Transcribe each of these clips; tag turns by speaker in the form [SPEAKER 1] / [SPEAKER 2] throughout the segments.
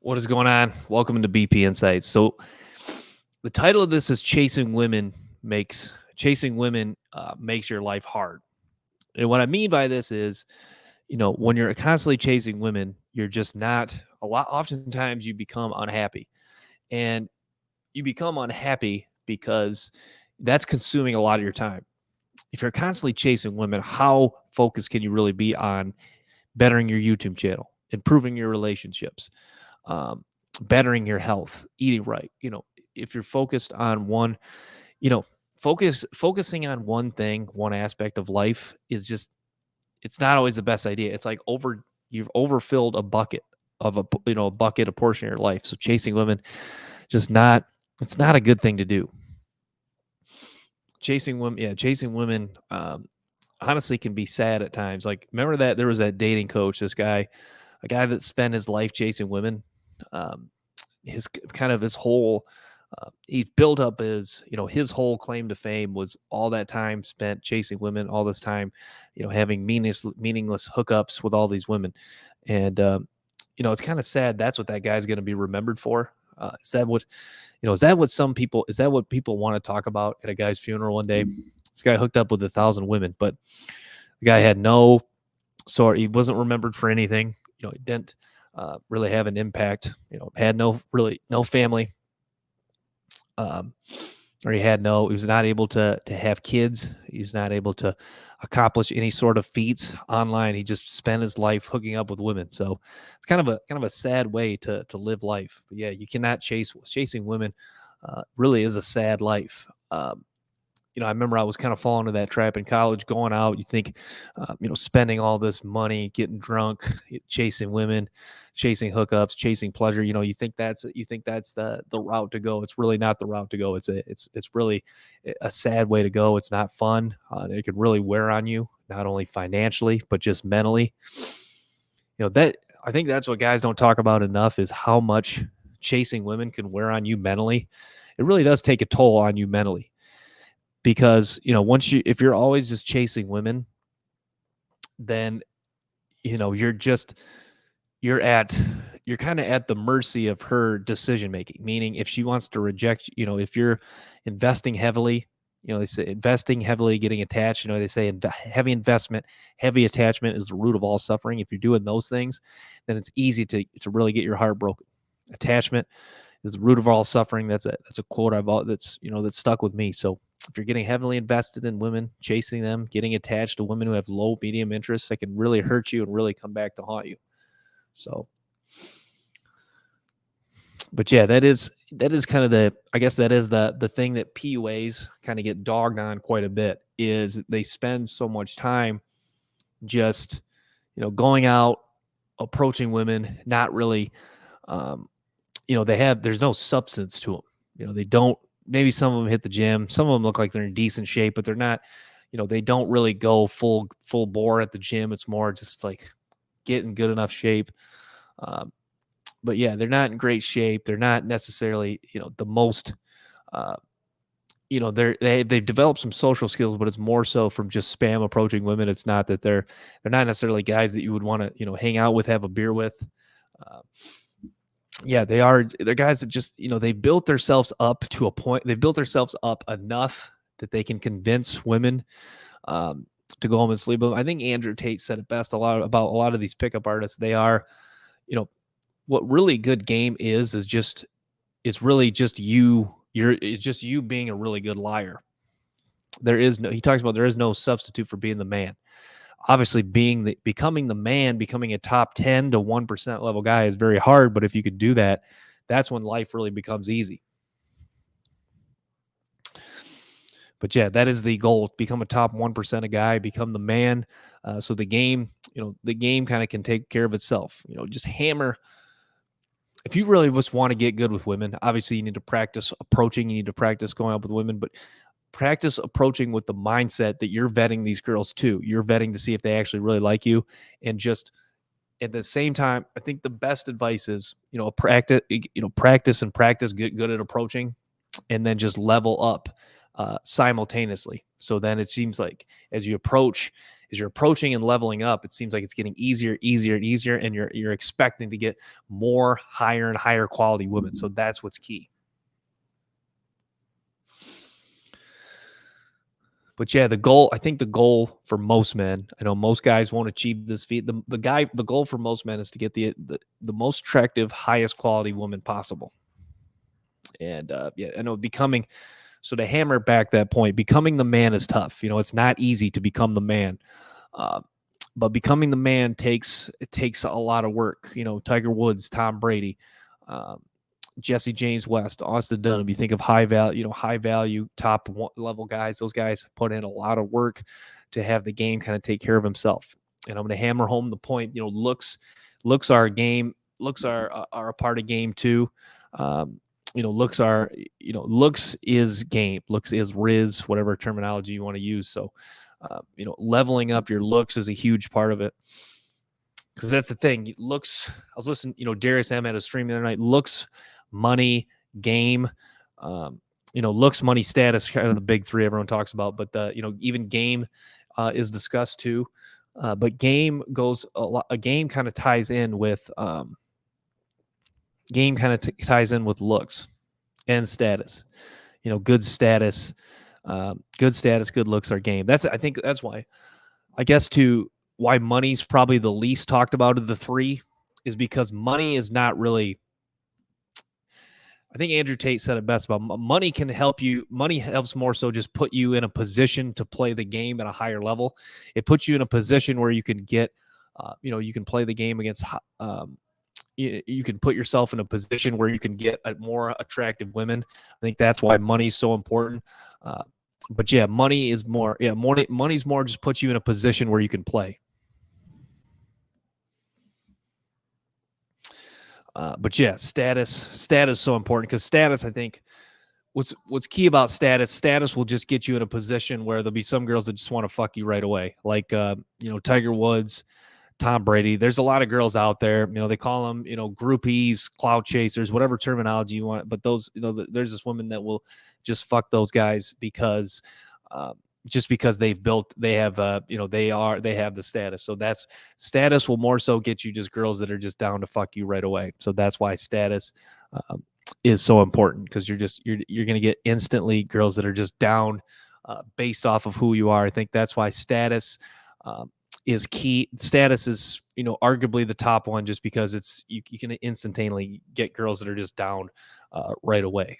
[SPEAKER 1] What is going on? Welcome to BP Insights. So, the title of this is Chasing Women makes your life hard." And what I mean by this is, when you're constantly chasing women, you're just not a lot. Oftentimes, you become unhappy, and you become unhappy because that's consuming a lot of your time. If you're constantly chasing women, how focused can you really be on bettering your YouTube channel, improving your relationships, um, bettering your health, eating right? If you're focused on one, you know, focusing on one thing, one aspect of life is just it's not always the best idea. It's like you've overfilled a bucket of a bucket, a portion of your life. So chasing women, just not it's not a good thing to do. Chasing women honestly can be sad at times. Like, remember that there was that dating coach, a guy that spent his life chasing women. Um, his kind of his whole he's built up his whole claim to fame was all that time spent chasing women, all this time, having meaningless hookups with all these women. And it's kind of sad that's what that guy's going to be remembered for. Is that what people want to talk about at a guy's funeral one day? This guy hooked up with 1,000 women, but the guy had no sort. He wasn't remembered for anything. He didn't really have an impact. Had no family, um, or he was not able to have kids. He was not able to accomplish any sort of feats online. He just spent his life hooking up with women. So it's kind of a sad way to live life. But yeah, you cannot chasing women. Really is a sad life. I remember I was kind of falling into that trap in college, going out. You think, spending all this money, getting drunk, chasing women, chasing hookups, chasing pleasure. You think that's the route to go. It's really not the route to go. It's really a sad way to go. It's not fun. It could really wear on you, not only financially but just mentally. That I think that's what guys don't talk about enough is how much chasing women can wear on you mentally. It really does take a toll on you mentally because if you're always just chasing women, then you're just you're kind of at the mercy of her decision making. Meaning, if she wants to reject, if you're investing heavily, they say investing heavily, getting attached, they say heavy investment, heavy attachment is the root of all suffering. If you're doing those things, then it's easy to really get your heart broken. Attachment is the root of all suffering. That's a quote that's stuck with me. So if you're getting heavily invested in women, chasing them, getting attached to women who have low, medium interests, that can really hurt you and really come back to haunt you. So, but yeah, that is kind of the thing that PUAs kind of get dogged on quite a bit is they spend so much time just, going out, approaching women, not really, there's no substance to them. They don't, maybe some of them hit the gym. Some of them look like they're in decent shape, but they're not, they don't really go full bore at the gym. It's more just like get in good enough shape. But yeah, they're not in great shape. They're not necessarily, the most, they've developed some social skills, but it's more so from just spam approaching women. It's not that they're not necessarily guys that you would want to, hang out with, have a beer with. Yeah, they're guys that just, they've built themselves up to a point. They've built themselves up enough that they can convince women to go home and sleep with them. I think Andrew Tate said it best about a lot of these pickup artists. They are, what really good game is really just you. It's just you being a really good liar. He talks about there is no substitute for being the man. Obviously, becoming the man, becoming a top 10 to 1% level guy is very hard. But if you could do that, that's when life really becomes easy. But yeah, that is the goal. Become a top 1% of guy, become the man. So the game kind of can take care of itself. Just hammer. If you really just want to get good with women, obviously you need to practice approaching. You need to practice going out with women, but practice approaching with the mindset that you're vetting these girls too. You're vetting to see if they actually really like you. And just at the same time, I think the best advice is, practice, get good at approaching, and then just level up simultaneously. So then it seems like as you approach, as you're approaching and leveling up, it seems like it's getting easier, easier, and easier, and you're expecting to get more higher and higher quality women. So that's what's key. But yeah, I think the goal for most men, I know most guys won't achieve this feat. The goal for most men is to get the most attractive, highest quality woman possible. And yeah, I know so to hammer back that point, becoming the man is tough. It's not easy to become the man. Uh, but becoming the man takes a lot of work. Tiger Woods, Tom Brady, um, Jesse James West, Austin Dunham. You think of high value top level guys. Those guys put in a lot of work to have the game kind of take care of himself. And I'm going to hammer home the point. Looks are a game. Looks are a part of game too. Looks is game. Looks is riz, whatever terminology you want to use. So, leveling up your looks is a huge part of it. Because that's the thing. Looks, I was listening, Darius M had a stream the other night. Looks, money, game, looks, money, status, kind of the big three everyone talks about. But even game is discussed too. But game goes a lot. A game kind of ties in with looks and status. Good status, good looks are game. I think that's why. I guess why money's probably the least talked about of the three is because money is not really. I think Andrew Tate said it best about money can help you. Money helps more so just put you in a position to play the game at a higher level. It puts you in a position where you can get, you can play the game against, you can put yourself in a position where you can get more attractive women. I think that's why money is so important. But yeah, money is more. Yeah, money's more just puts you in a position where you can play. But yeah, status is so important because status, I think, what's key about status will just get you in a position where there'll be some girls that just want to fuck you right away. Like, Tiger Woods, Tom Brady. There's a lot of girls out there, they call them, groupies, cloud chasers, whatever terminology you want. But those, there's this woman that will just fuck those guys because, just because they have the status. So that's status will more so get you just girls that are just down to fuck you right away. So that's why status is so important, because you're going to get instantly girls that are just down based off of who you are. I think that's why status is key. Status is, arguably the top one, just because it's, you can instantaneously get girls that are just down right away.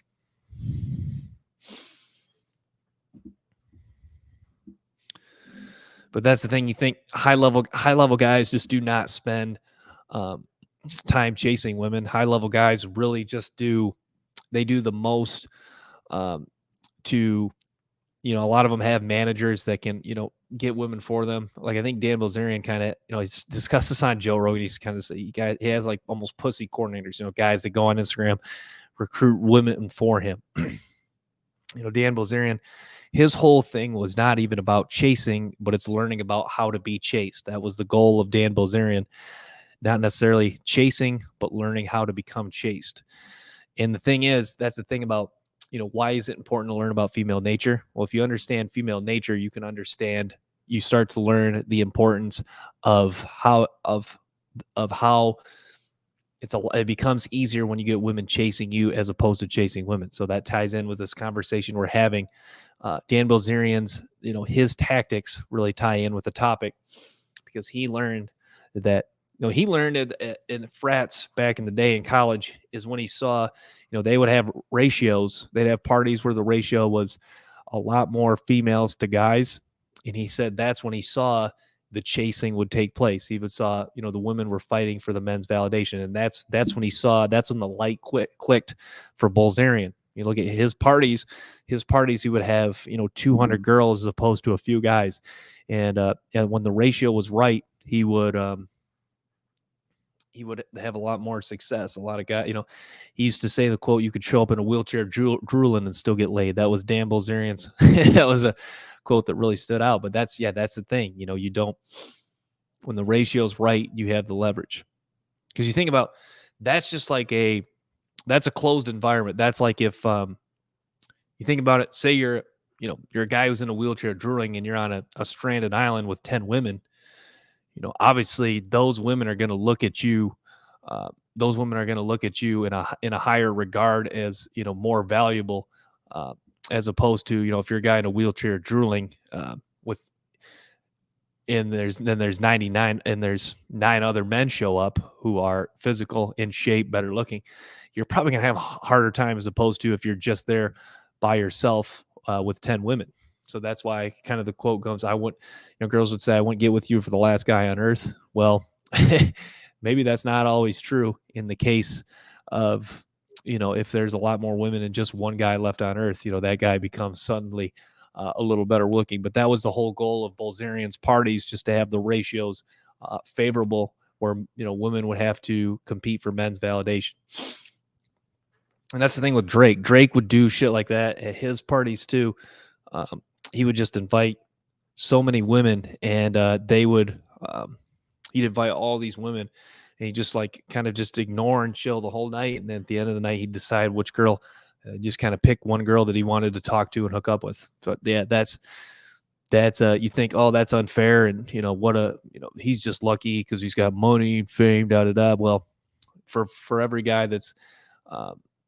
[SPEAKER 1] But that's the thing. You think high level guys just do not spend time chasing women. High level guys really just do the most to, a lot of them have managers that can, get women for them. Like, I think Dan Bilzerian kind of, he's discussed this on Joe Rogan. He's kind of he has like almost pussy coordinators, guys that go on Instagram, recruit women for him. Dan Bilzerian, his whole thing was not even about chasing, but it's learning about how to be chased. That was the goal of Dan Bilzerian, not necessarily chasing, but learning how to become chased. And the thing is, that's the thing about, why is it important to learn about female nature? Well, if you understand female nature, you start to learn the importance of how it becomes easier when you get women chasing you as opposed to chasing women. So that ties in with this conversation we're having. Dan Bilzerian's, his tactics really tie in with the topic, because he learned that, he learned in frats back in the day in college, is when he saw, they would have ratios. They'd have parties where the ratio was a lot more females to guys. And he said that's when he saw the chasing would take place. He saw, the women were fighting for the men's validation. And that's when the light clicked for Bilzerian. You look at his parties, he would have, 200 girls as opposed to a few guys. And when the ratio was right, he would have a lot more success. A lot of guys, he used to say the quote, "You could show up in a wheelchair drooling and still get laid." That was Dan Bilzerian's. That was a quote that really stood out. But that's the thing. You don't, when the ratio's right, you have the leverage. Because you think about, that's just like that's a closed environment. That's like if you think about it, say you're you're a guy who's in a wheelchair drooling and you're on a stranded island with 10 women, obviously those women are going to look at you. Those women are going to look at you in a higher regard as, more valuable, as opposed to, if you're a guy in a wheelchair drooling, with, and there's 99 and there's 9 other men show up who are physical, in shape, better looking. You're probably going to have a harder time as opposed to if you're just there by yourself, with 10 women. So that's why kind of the quote goes, girls would say, I wouldn't get with you for the last guy on earth. Well, maybe that's not always true in the case of, if there's a lot more women and just one guy left on earth, that guy becomes suddenly a little better looking. But that was the whole goal of Bolzarian's parties, just to have the ratios favorable, where, women would have to compete for men's validation. And that's the thing with Drake. Drake would do shit like that at his parties too. He would just invite so many women, and he'd invite all these women, and he'd just kind of just ignore and chill the whole night. And then at the end of the night, he'd decide which girl, just kind of pick one girl that he wanted to talk to and hook up with. So yeah, that's you think, oh, that's unfair, and he's just lucky because he's got money, fame, da da da. Well, for every guy that's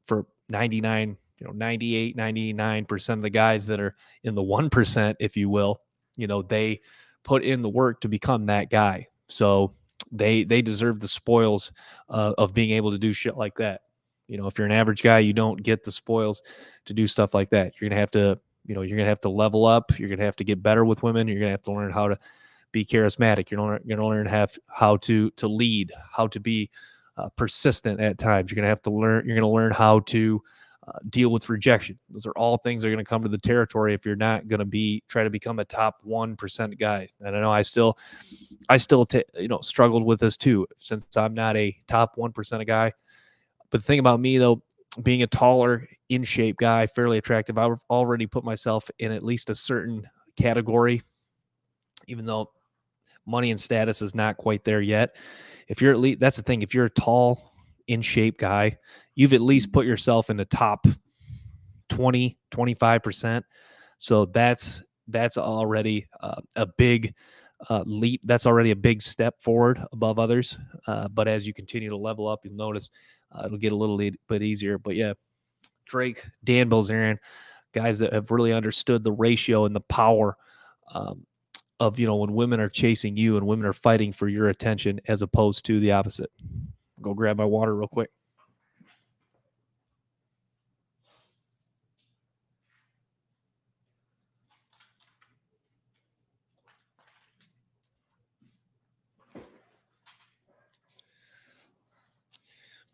[SPEAKER 1] for 99, 98, 99% of the guys that are in the 1%, if you will, they put in the work to become that guy. So they deserve the spoils of being able to do shit like that. If you're an average guy, you don't get the spoils to do stuff like that. You're going to have to, you're going to have to level up. You're going to have to get better with women. You're going to have to learn how to be charismatic. You're going to learn how to lead, how to be persistent at times. You're going to learn how to deal with rejection. Those are all things that are going to come to the territory if you're not going to try to become a top 1% guy. And I know I still struggled with this too, since I'm not a top 1% guy. But the thing about me though, being a taller, in shape guy, fairly attractive, I've already put myself in at least a certain category, even though money and status is not quite there yet. If you're at least, that's the thing. If you're a tall, in shape guy, you've at least put yourself in the top 20, 25%. So that's already a big leap. That's already a big step forward above others. But as you continue to level up, you'll notice it'll get a little bit easier. But yeah, Drake, Dan Bilzerian, guys that have really understood the ratio and the power of, when women are chasing you and women are fighting for your attention as opposed to the opposite. Go grab my water real quick.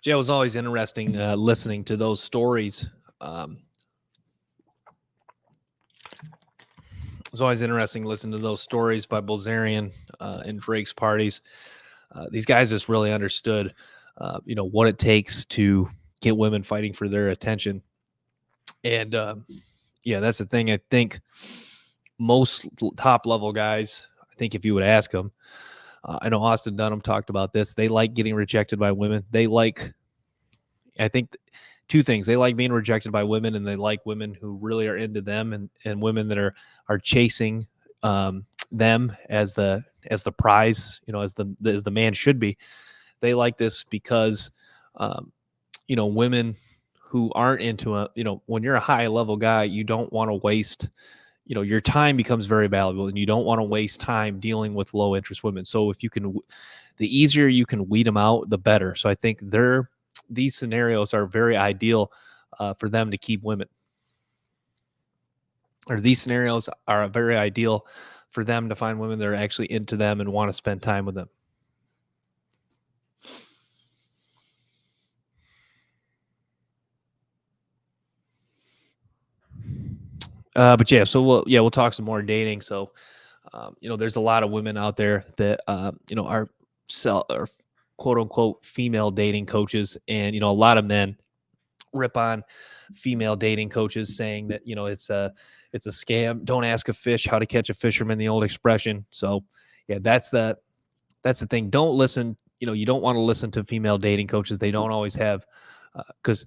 [SPEAKER 1] Yeah, it was always interesting listening to those stories. It was always interesting listening to those stories by Bilzerian and Drake's parties. These guys just really understood, what it takes to get women fighting for their attention. And yeah, that's the thing. I think most top level guys, I think if you would ask them, I know Austin Dunham talked about this. They like getting rejected by women. I think two things. They like being rejected by women, and they like women who really are into them, and women that are chasing them as the prize, as the man should be. They like this because, women who aren't into when you're a high level guy, you don't want to waste, your time becomes very valuable, and you don't want to waste time dealing with low interest women. So if you can, the easier you can weed them out, the better. So I think these scenarios are very ideal for them to keep women. Or these scenarios are very ideal for them to find women that are actually into them and want to spend time with them. But yeah, so we'll talk some more dating. So, there's a lot of women out there that, are quote unquote female dating coaches. And, a lot of men rip on female dating coaches, saying that, it's a scam. Don't ask a fish how to catch a fisherman, the old expression. So yeah, that's the thing. Don't listen. You don't want to listen to female dating coaches. They don't always have, because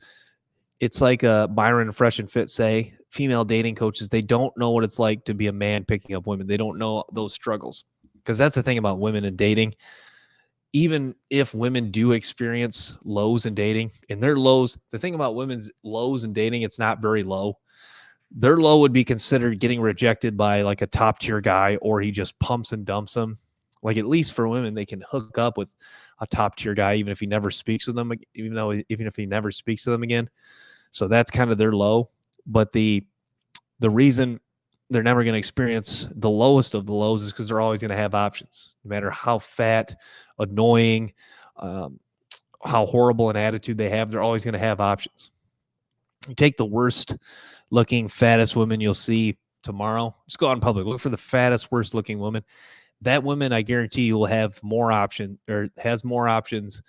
[SPEAKER 1] it's like Byron Fresh and Fit say, female dating coaches, they don't know what it's like to be a man picking up women. They don't know those struggles, because that's the thing about women and dating. Even if women do experience lows in dating, and their lows, the thing about women's lows in dating, it's not very low. Their low would be considered getting rejected by like a top tier guy, or he just pumps and dumps them. Like, at least for women, they can hook up with a top tier guy, even if he never speaks with them, even if he never speaks to them again. So that's kind of their low. But the reason they're never going to experience the lowest of the lows is because they're always going to have options, no matter how fat, annoying, how horrible an attitude they have. They're always going to have options. You take the worst looking, fattest woman you'll see tomorrow. Just go out in public, look for the fattest, worst looking woman. That woman, I guarantee you, will have more option, or has more options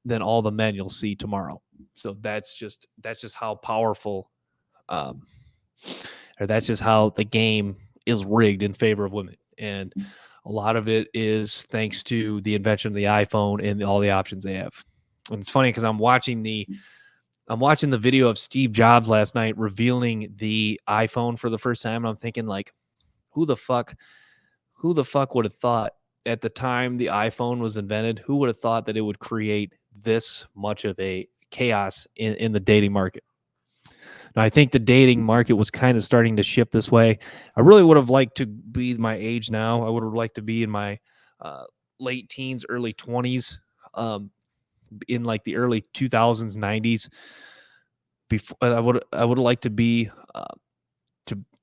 [SPEAKER 1] than all the men you'll see tomorrow. So that's just how powerful, or that's just how the game is rigged in favor of women. And a lot of it is thanks to the invention of the iPhone and all the options they have. And it's funny because I'm watching the video of Steve Jobs last night revealing the iPhone for the first time. And I'm thinking, like, who the fuck would have thought at the time the iPhone was invented, who would have thought that it would create this much of a chaos in the dating market? Now, I think the dating market was kind of starting to shift this way. I really would have liked to be my age now. I would have liked to be in my late teens, early 20s, in like the early 2000s, 90s. Before I would have liked to be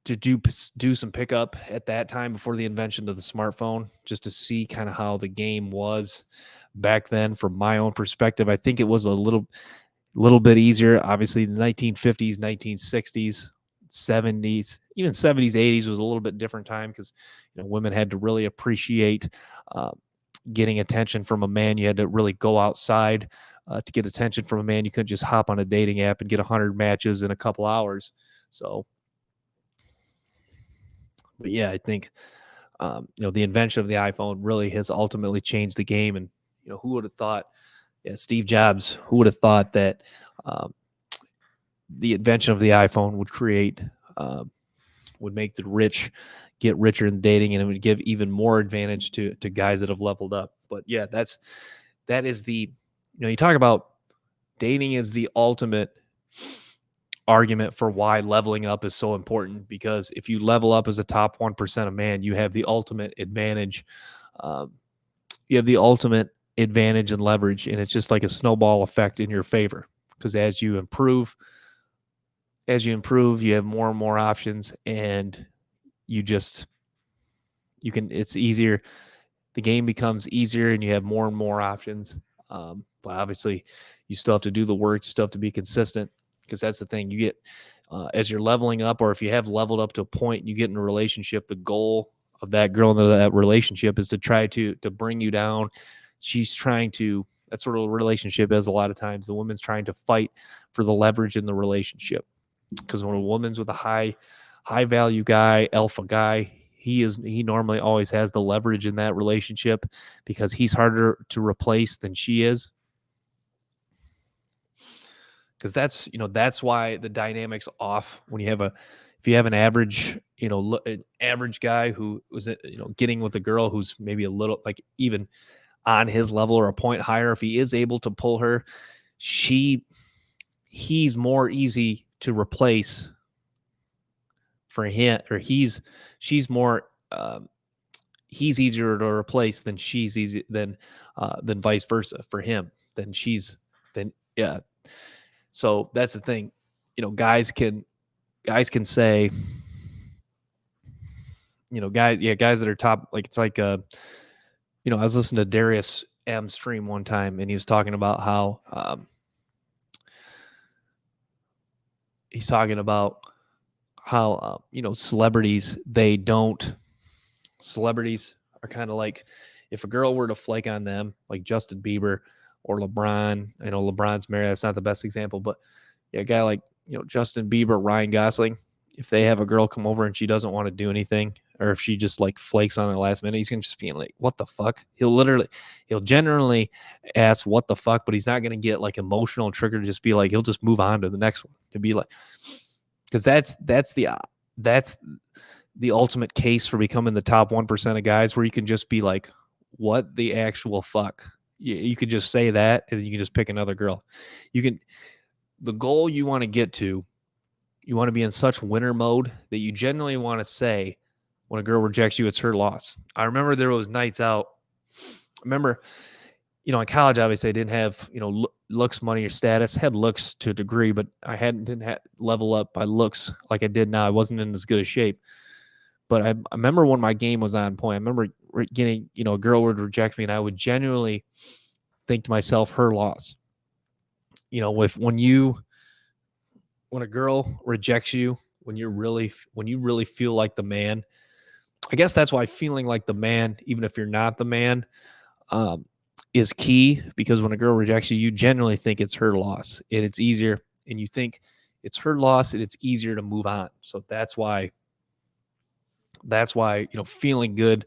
[SPEAKER 1] to do some pickup at that time before the invention of the smartphone, just to see kind of how the game was back then. From my own perspective, I think it was a little bit easier. Obviously, the 1950s, 1960s, 70s, even 70s, 80s was a little bit different time, because women had to really appreciate getting attention from a man. You had to really go outside to get attention from a man. You couldn't just hop on a dating app and get 100 matches in a couple hours. So, but yeah, I think the invention of the iPhone really has ultimately changed the game. And who would have thought? Yeah, Steve Jobs. Who would have thought that the invention of the iPhone would make the rich get richer in dating, and it would give even more advantage to guys that have leveled up. But yeah, that is the you talk about dating is the ultimate argument for why leveling up is so important, because if you level up as a top 1% of man, you have the ultimate advantage. You have the ultimate advantage and leverage, and it's just like a snowball effect in your favor, because as you improve, you have more and more options, and it's easier. The game becomes easier, and you have more and more options. But obviously, you still have to do the work. You still have to be consistent, because that's the thing. You get as you're leveling up, or if you have leveled up to a point, you get in a relationship. The goal of that girl in that relationship is to try to bring you down. She's trying to. That's what a relationship is. A lot of times, the woman's trying to fight for the leverage in the relationship, because when a woman's with a high value guy, alpha guy, he normally always has the leverage in that relationship, because he's harder to replace than she is. Because that's why the dynamic's off when if you have an average, an average guy who was, getting with a girl who's maybe a little, like, even on his level or a point higher. If he is able to pull her, he's more easy to replace for him, or she's more, he's easier to replace than she's easy than vice versa for him yeah. So that's the thing, guys can say, guys that are top, like, it's like, I was listening to Darius M stream one time, and he was talking about how, celebrities are kind of like, if a girl were to flake on them, like Justin Bieber or LeBron. I know LeBron's married. That's not the best example, but yeah, a guy like, Justin Bieber, Ryan Gosling, if they have a girl come over and she doesn't want to do anything, or if she just like flakes on the last minute, he's going to just be like, what the fuck? He'll generally ask what the fuck, but he's not going to get like emotional and triggered to just be like, he'll just move on to the next one, to be like, because that's the ultimate case for becoming the top 1% of guys, where you can just be like, what the actual fuck? You could just say that and you can just pick another girl. You can, the goal you want to get to, you want to be in such winner mode that you genuinely want to say, when a girl rejects you, it's her loss. I remember there was nights out. I remember, in college, obviously, I didn't have, looks, money, or status. Had looks to a degree, but I didn't level up by looks like I did now. I wasn't in as good a shape. But I remember when my game was on point. I remember getting, a girl would reject me, and I would genuinely think to myself, her loss. When a girl rejects you, when you really feel like the man, I guess that's why feeling like the man, even if you're not the man, is key, because when a girl rejects you, you generally think it's her loss, and it's easier, and you think it's her loss, and it's easier to move on. So that's why, feeling good,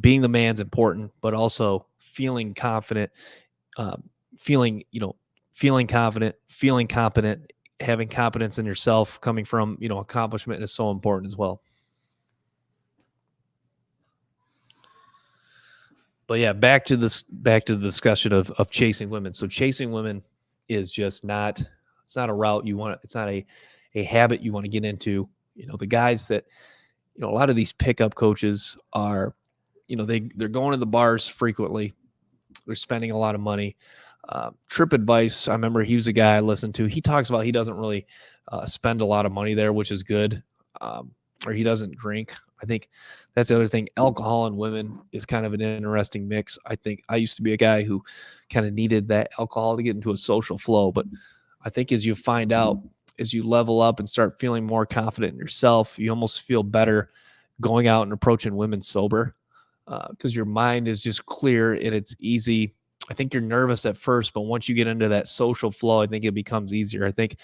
[SPEAKER 1] being the man's important, but also feeling confident, feeling, feeling confident, feeling competent, having confidence in yourself coming from, accomplishment is so important as well. But yeah, back to the discussion of chasing women. So chasing women is just not, it's not a route you want, it's not a habit you want to get into. The guys that, a lot of these pickup coaches are, they're going to the bars frequently. They're spending a lot of money. Trip Advice, I remember he was a guy I listened to. He talks about he doesn't really spend a lot of money there, which is good. Or he doesn't drink. I think that's the other thing. Alcohol and women is kind of an interesting mix. I think I used to be a guy who kind of needed that alcohol to get into a social flow. But I think as you find out, as you level up and start feeling more confident in yourself, you almost feel better going out and approaching women sober, because your mind is just clear and it's easy. I think you're nervous at first, but once you get into that social flow, I think it becomes easier. I think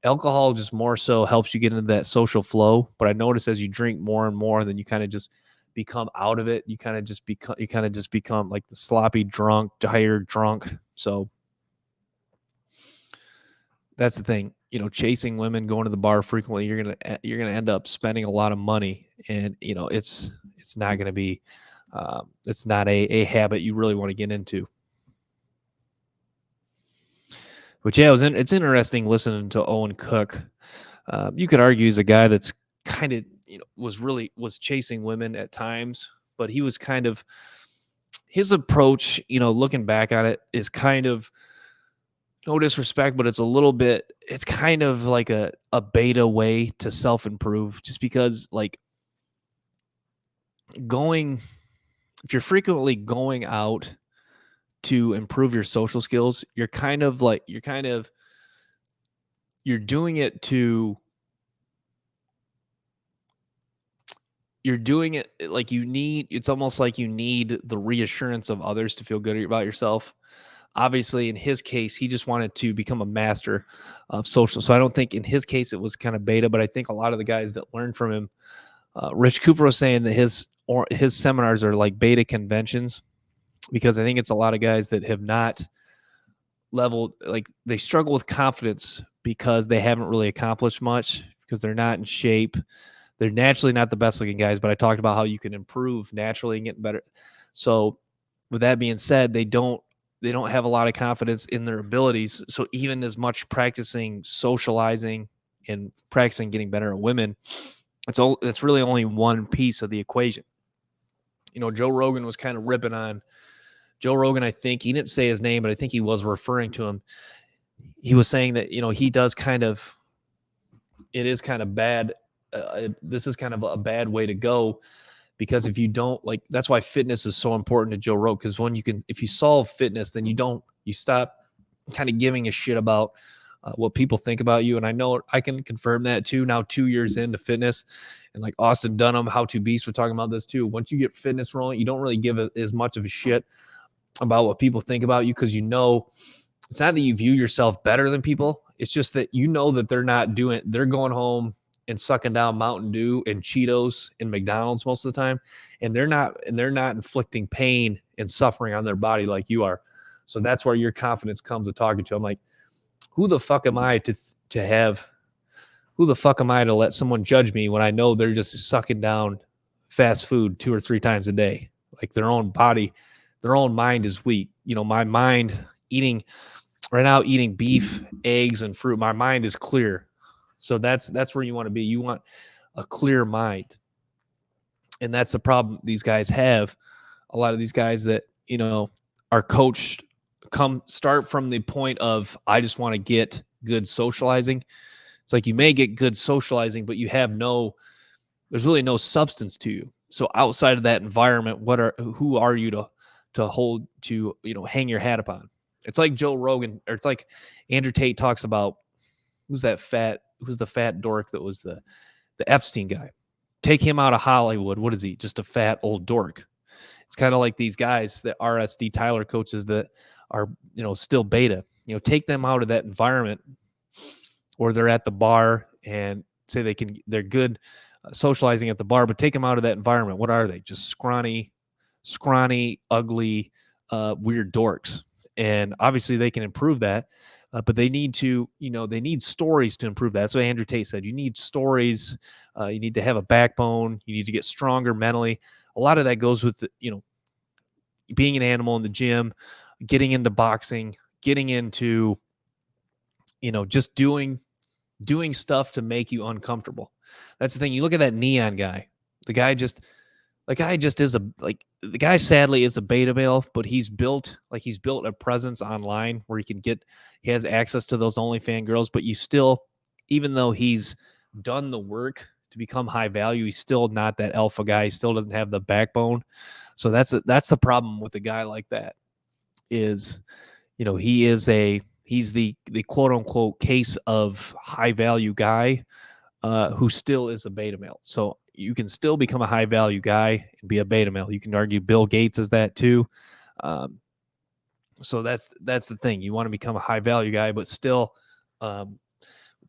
[SPEAKER 1] alcohol just more so helps you get into that social flow. But I notice as you drink more and more, then you kind of just become out of it. You kind of just become like the sloppy drunk, tired drunk. So that's the thing. Chasing women, going to the bar frequently, you're gonna end up spending a lot of money, and it's not gonna be, it's not a habit you really want to get into. But yeah, it's interesting listening to Owen Cook. You could argue he's a guy that's kind of, was chasing women at times, but he was kind of, his approach, looking back on it, is kind of, no disrespect, but it's kind of like a beta way to self-improve, just because, like, if you're frequently going out to improve your social skills, you're doing it to, you're doing it like it's almost like you need the reassurance of others to feel good about yourself. Obviously, in his case, he just wanted to become a master of social. So I don't think in his case it was kind of beta, but I think a lot of the guys that learned from him, Rich Cooper was saying that his seminars are like beta conventions, because I think it's a lot of guys that have not leveled, like, they struggle with confidence because they haven't really accomplished much, because they're not in shape. They're naturally not the best looking guys, but I talked about how you can improve naturally and get better. So with that being said, they don't have a lot of confidence in their abilities. So even as much practicing socializing and practicing getting better at women, it's really only one piece of the equation. Joe Rogan was kind of ripping on Joe Rogan. I think he didn't say his name, but I think he was referring to him. He was saying that, he does it is kind of bad. This is kind of a bad way to go, because if you don't, like, that's why fitness is so important to Joe Rogan. Because if you solve fitness, then you stop kind of giving a shit about what people think about you. And I know I can confirm that too. Now 2 years into fitness, and like Austin Dunham, How to Beast, we're talking about this too. Once you get fitness rolling, you don't really give as much of a shit about what people think about you, because it's not that you view yourself better than people. It's just that that they're going home and sucking down Mountain Dew and Cheetos and McDonald's most of the time. And they're not inflicting pain and suffering on their body like you are. So that's where your confidence comes to talking to them. Like, who the fuck am I to have who the fuck am I to let someone judge me when I know they're just sucking down fast food 2 or 3 times a day? Like their own body, their own mind is weak. My mind eating right now, eating beef, eggs, and fruit, my mind is clear. So that's where you want to be. You want a clear mind. And that's the problem these guys have. A lot of these guys that, are coached start from the point of, I just want to get good socializing. It's like you may get good socializing, but there's really no substance to you. So outside of that environment, who are you to hold, to, hang your hat upon? It's like Joe Rogan, or it's like Andrew Tate talks about, who's the fat dork that was the Epstein guy. Take him out of Hollywood. What is he? Just a fat old dork. It's kind of like these guys that RSD Tyler coaches that are, still beta. Take them out of that environment, or they're at the bar and say they're good socializing at the bar, but take them out of that environment. What are they? Just scrawny, ugly, weird dorks. And obviously they can improve that, but they need to, they need stories to improve that. That's what Andrew Tate said. You need stories. You need to have a backbone. You need to get stronger mentally. A lot of that goes with, being an animal in the gym, getting into boxing, getting into, just doing stuff to make you uncomfortable. That's the thing. You look at that Neon guy. The guy sadly is a beta male, but he's built a presence online where he has access to those OnlyFans girls, but even though he's done the work to become high value, he's still not that alpha guy. He still doesn't have the backbone. So that's the problem with a guy like that is, he's the quote unquote case of high value guy, who still is a beta male. So you can still become a high value guy and be a beta male. You can argue Bill Gates is that too. So that's the thing. You want to become a high value guy, but still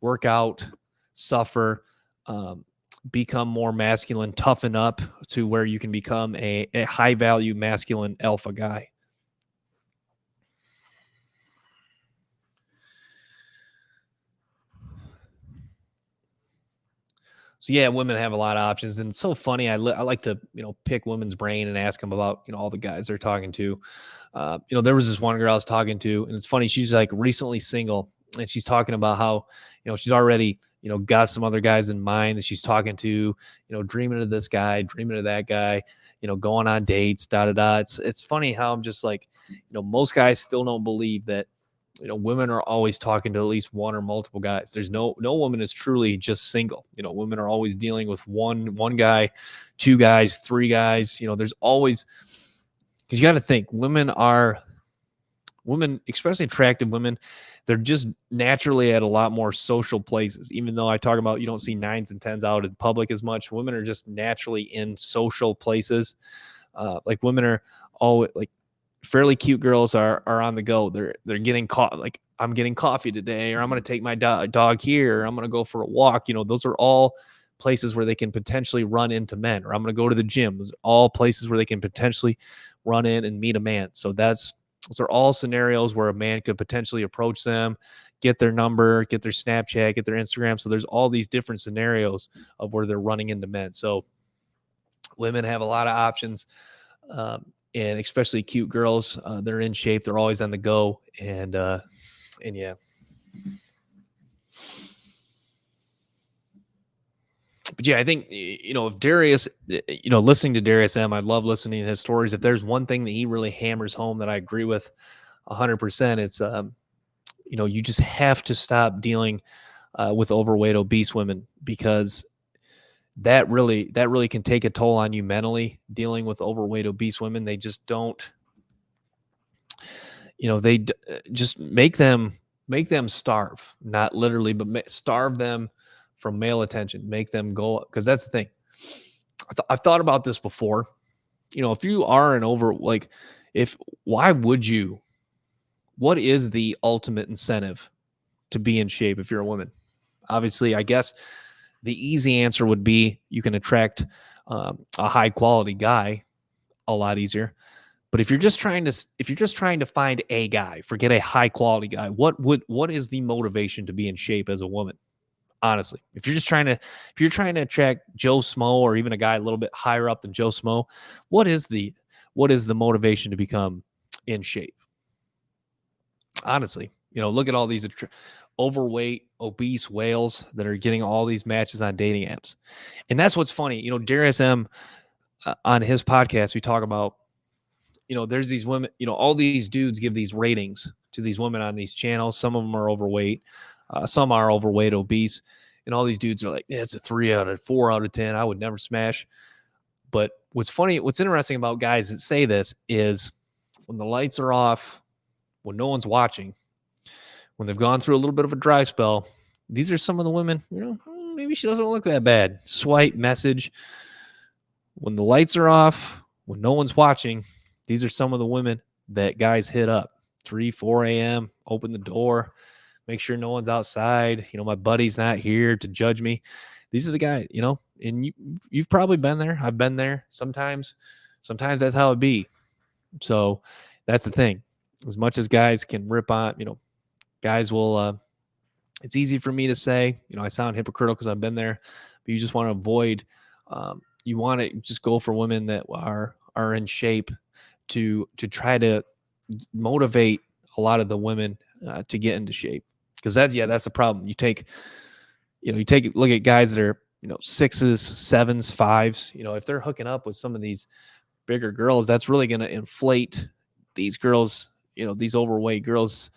[SPEAKER 1] work out, suffer, become more masculine, toughen up to where you can become a high value masculine alpha guy. So yeah, women have a lot of options, and it's so funny. I like to pick women's brain and ask them about all the guys they're talking to. There was this one girl I was talking to, and it's funny. She's like recently single, and she's talking about how she's already got some other guys in mind that she's talking to. Dreaming of this guy, dreaming of that guy. Going on dates. Da da da. It's funny how I'm just like, most guys still don't believe that women are always talking to at least one or multiple guys. There's no woman is truly just single. Women are always dealing with one guy, two guys, three guys. There's always, because you got to think women, especially attractive women, they're just naturally at a lot more social places. Even though I talk about you don't see 9s and 10s out in public as much, women are just naturally in social places. Like women are always like, fairly cute girls are on the go. They're getting caught. Like, I'm getting coffee today, or I'm going to take my dog here, or I'm going to go for a walk. Those are all places where they can potentially run into men, or I'm going to go to the gym. Those are all places where they can potentially run in and meet a man. So those are all scenarios where a man could potentially approach them, get their number, get their Snapchat, get their Instagram. So there's all these different scenarios of where they're running into men. So women have a lot of options. And especially cute girls, they're in shape. They're always on the go. And yeah. But yeah, I think, if Darius, listening to Darius M, I love listening to his stories. If there's one thing that he really hammers home that I agree with 100%, it's, you just have to stop dealing with overweight, obese women, because that really can take a toll on you mentally. Dealing with overweight, obese women, they just don't, they just make them starve, not literally, but starve them from male attention, make them go. Because that's the thing. I've thought about this before. If you are what is the ultimate incentive to be in shape if you're a woman? Obviously, I guess the easy answer would be you can attract a high quality guy a lot easier. But if you're just trying to find a guy, forget a high quality guy, what is the motivation to be in shape as a woman? Honestly, if you're trying to attract Joe Smo or even a guy a little bit higher up than Joe Smo, what is the motivation to become in shape? Honestly, look at all these overweight, obese whales that are getting all these matches on dating apps. And that's what's funny. Darius M, on his podcast, we talk about, there's these women, all these dudes give these ratings to these women on these channels. Some of them are overweight, some are overweight, obese, and all these dudes are like, yeah, it's a 3 out of 4 out of 10. I would never smash. But what's interesting about guys that say this is when the lights are off, when no one's watching, when they've gone through a little bit of a dry spell, these are some of the women, maybe she doesn't look that bad. Swipe, message. When the lights are off, when no one's watching, these are some of the women that guys hit up. 3, 4 a.m., open the door, make sure no one's outside. My buddy's not here to judge me. These are the guys, and you've probably been there. I've been there. Sometimes that's how it be. So that's the thing. As much as guys can rip on, guys will, it's easy for me to say, I sound hypocritical because I've been there, but you just want to avoid, you want to just go for women that are in shape to try to motivate a lot of the women to get into shape. Because that's the problem. You take a look at guys that are, 6s, 7s, 5s, if they're hooking up with some of these bigger girls, that's really going to inflate these girls, these overweight girls'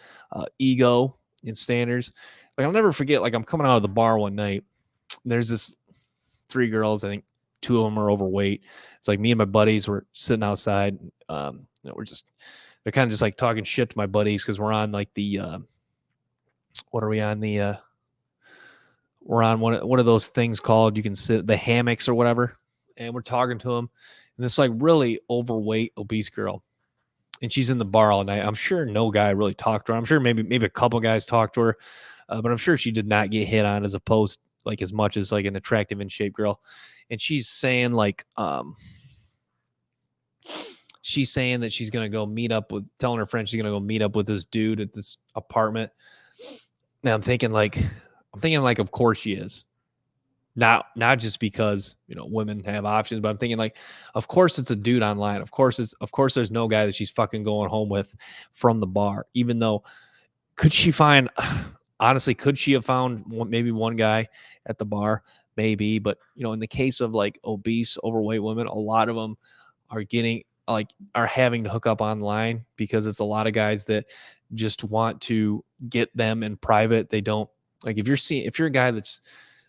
[SPEAKER 1] ego and standards. Like, I'll never forget, like, I'm coming out of the bar one night. There's this 3 girls. I think 2 of them are overweight. It's like me and my buddies were sitting outside. They're kind of just like talking shit to my buddies because we're on like the, what are we on? We're on one of those things called, you can sit, the hammocks or whatever. And we're talking to them. And this like really overweight, obese girl. And she's in the bar all night. I'm sure no guy really talked to her. I'm sure maybe a couple guys talked to her, but I'm sure she did not get hit on as opposed like as much as like an attractive in shape girl. And she's saying like, she's saying that she's going to go meet up with, telling her friend she's going to go meet up with this dude at this apartment. Now I'm thinking like, of course she is. Not just because, women have options, but I'm thinking like, of course it's a dude online. Of course there's no guy that she's fucking going home with from the bar, even though could she have found maybe one guy at the bar? Maybe. But, in the case of like obese, overweight women, a lot of them are having to hook up online because it's a lot of guys that just want to get them in private. They don't like, if you're a guy that's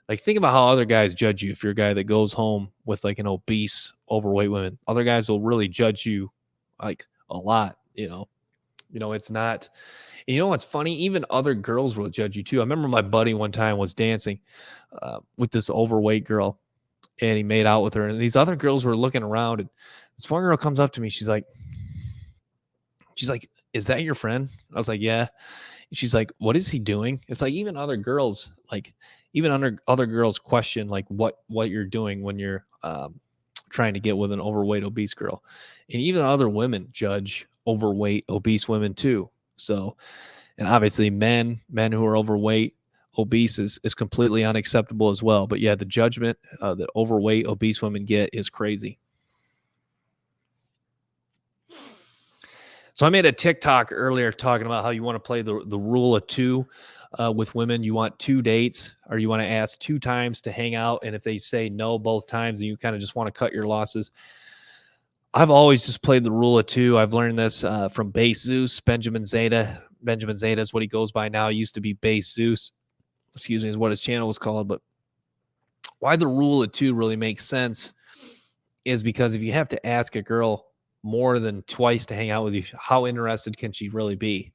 [SPEAKER 1] like, think about how other guys judge you. If you're a guy that goes home with like an obese, overweight woman, other guys will really judge you like a lot, it's not, what's funny? Even other girls will judge you too. I remember my buddy one time was dancing with this overweight girl and he made out with her. And these other girls were looking around and this one girl comes up to me. She's like, is that your friend? I was like, yeah. She's like, what is he doing? It's like even other girls, other girls question like what you're doing when you're trying to get with an overweight, obese girl. And even other women judge overweight, obese women too. So, and obviously men who are overweight, obese is completely unacceptable as well. But yeah, the judgment that overweight, obese women get is crazy. So I made a TikTok earlier talking about how you want to play the rule of 2 with women. You want 2 dates, or you want to ask 2 times to hang out. And if they say no both times, then you kind of just want to cut your losses. I've always just played the rule of 2. I've learned this from Base Zeus, Benjamin Zeta. Benjamin Zeta is what he goes by now. He used to be Base Zeus, is what his channel was called. But why the rule of 2 really makes sense is because if you have to ask a girl more than twice to hang out with you, how interested can she really be?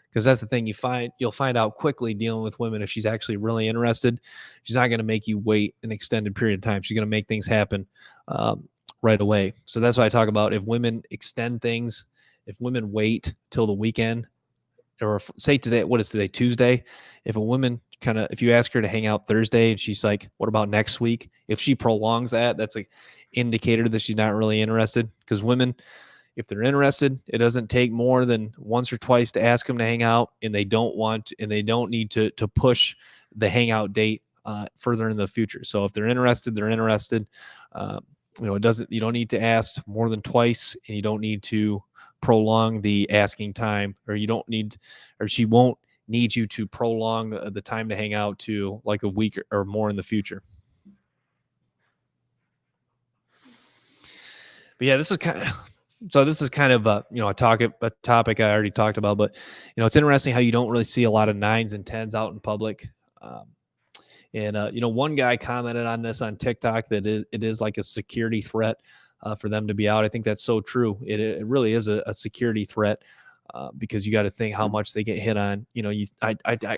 [SPEAKER 1] Because that's the thing, you'll find out quickly dealing with women. If she's actually really interested, she's not going to make you wait an extended period of time. She's going to make things happen right away. So that's why I talk about if women extend things, if women wait till the weekend, or say today, what is today, Tuesday? If a woman if you ask her to hang out Thursday and she's like, what about next week? If she prolongs that, that's an indicator that she's not really interested. Because women, if they're interested, it doesn't take more than once or twice to ask them to hang out, and they don't need to push the hangout date further in the future. So if they're interested, they're interested. You don't need to ask more than twice, and you don't need to prolong the asking time, or she won't need you to prolong the time to hang out to like a week or more in the future. But yeah, this is kind of a topic I already talked about, but it's interesting how you don't really see a lot of 9s and 10s out in public. And one guy commented on this on TikTok that it is like a security threat for them to be out. I think that's so true. It really is a security threat because you got to think how much they get hit on. I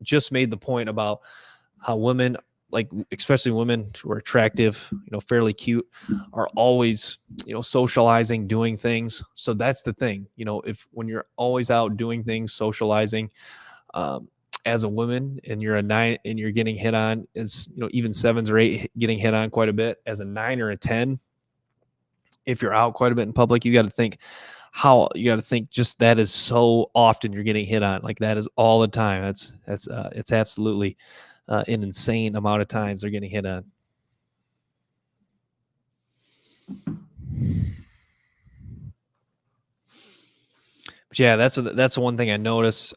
[SPEAKER 1] just made the point about how women, like especially women who are attractive, fairly cute, are always, socializing, doing things. So that's the thing, when you're always out doing things, socializing, as a woman, and you're a 9 and you're getting hit on, is, even 7s or 8 getting hit on quite a bit. As a 9 or a 10, if you're out quite a bit in public, you got to think just that is so often you're getting hit on. Like that is all the time. It's absolutely an insane amount of times they're getting hit on. But yeah, that's the one thing I notice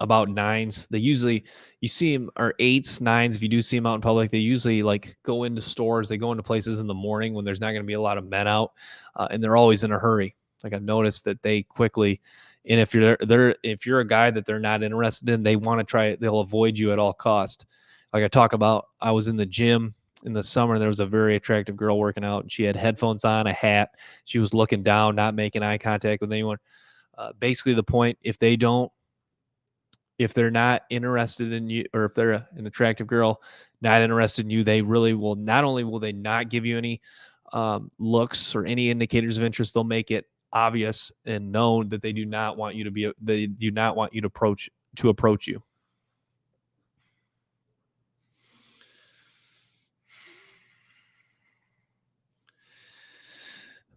[SPEAKER 1] about 9s. They usually, you see them, or 8s, 9s. If you do see them out in public, they usually like go into stores. They go into places in the morning when there's not going to be a lot of men out, and they're always in a hurry. Like I've noticed that they quickly, and if you're a guy that they're not interested in, they want to try it. They'll avoid you at all cost. Like I talk about, I was in the gym in the summer. There was a very attractive girl working out, and she had headphones on, a hat. She was looking down, not making eye contact with anyone. Basically the point, if they're not interested in you, or if they're an attractive girl not interested in you, they really will, not only will they not give you any looks or any indicators of interest, they'll make it obvious and known that they do not want you to approach you.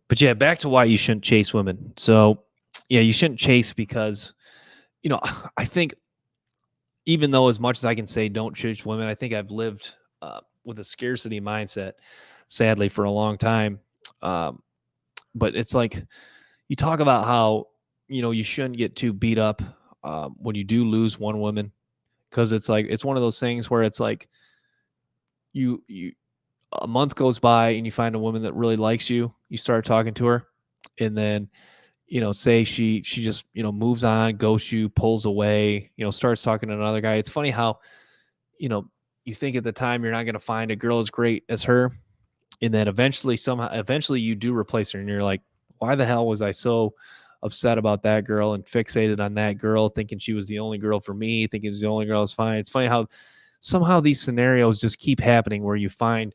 [SPEAKER 1] But yeah, back to why you shouldn't chase women. So yeah, you shouldn't chase because, I think, even though as much as I can say don't chase women, I think I've lived with a scarcity mindset, sadly, for a long time. But it's like, you talk about how, you shouldn't get too beat up when you do lose one woman, because it's like, it's one of those things where it's like, you a month goes by and you find a woman that really likes you, you start talking to her, and then, say she just, moves on, ghosts you, pulls away, starts talking to another guy. It's funny how, you think at the time you're not going to find a girl as great as her, and then eventually you do replace her, and you're like, why the hell was I so upset about that girl and fixated on that girl, thinking she was the only girl for me, thinking she's the only girl is fine. It's funny how somehow these scenarios just keep happening, where you find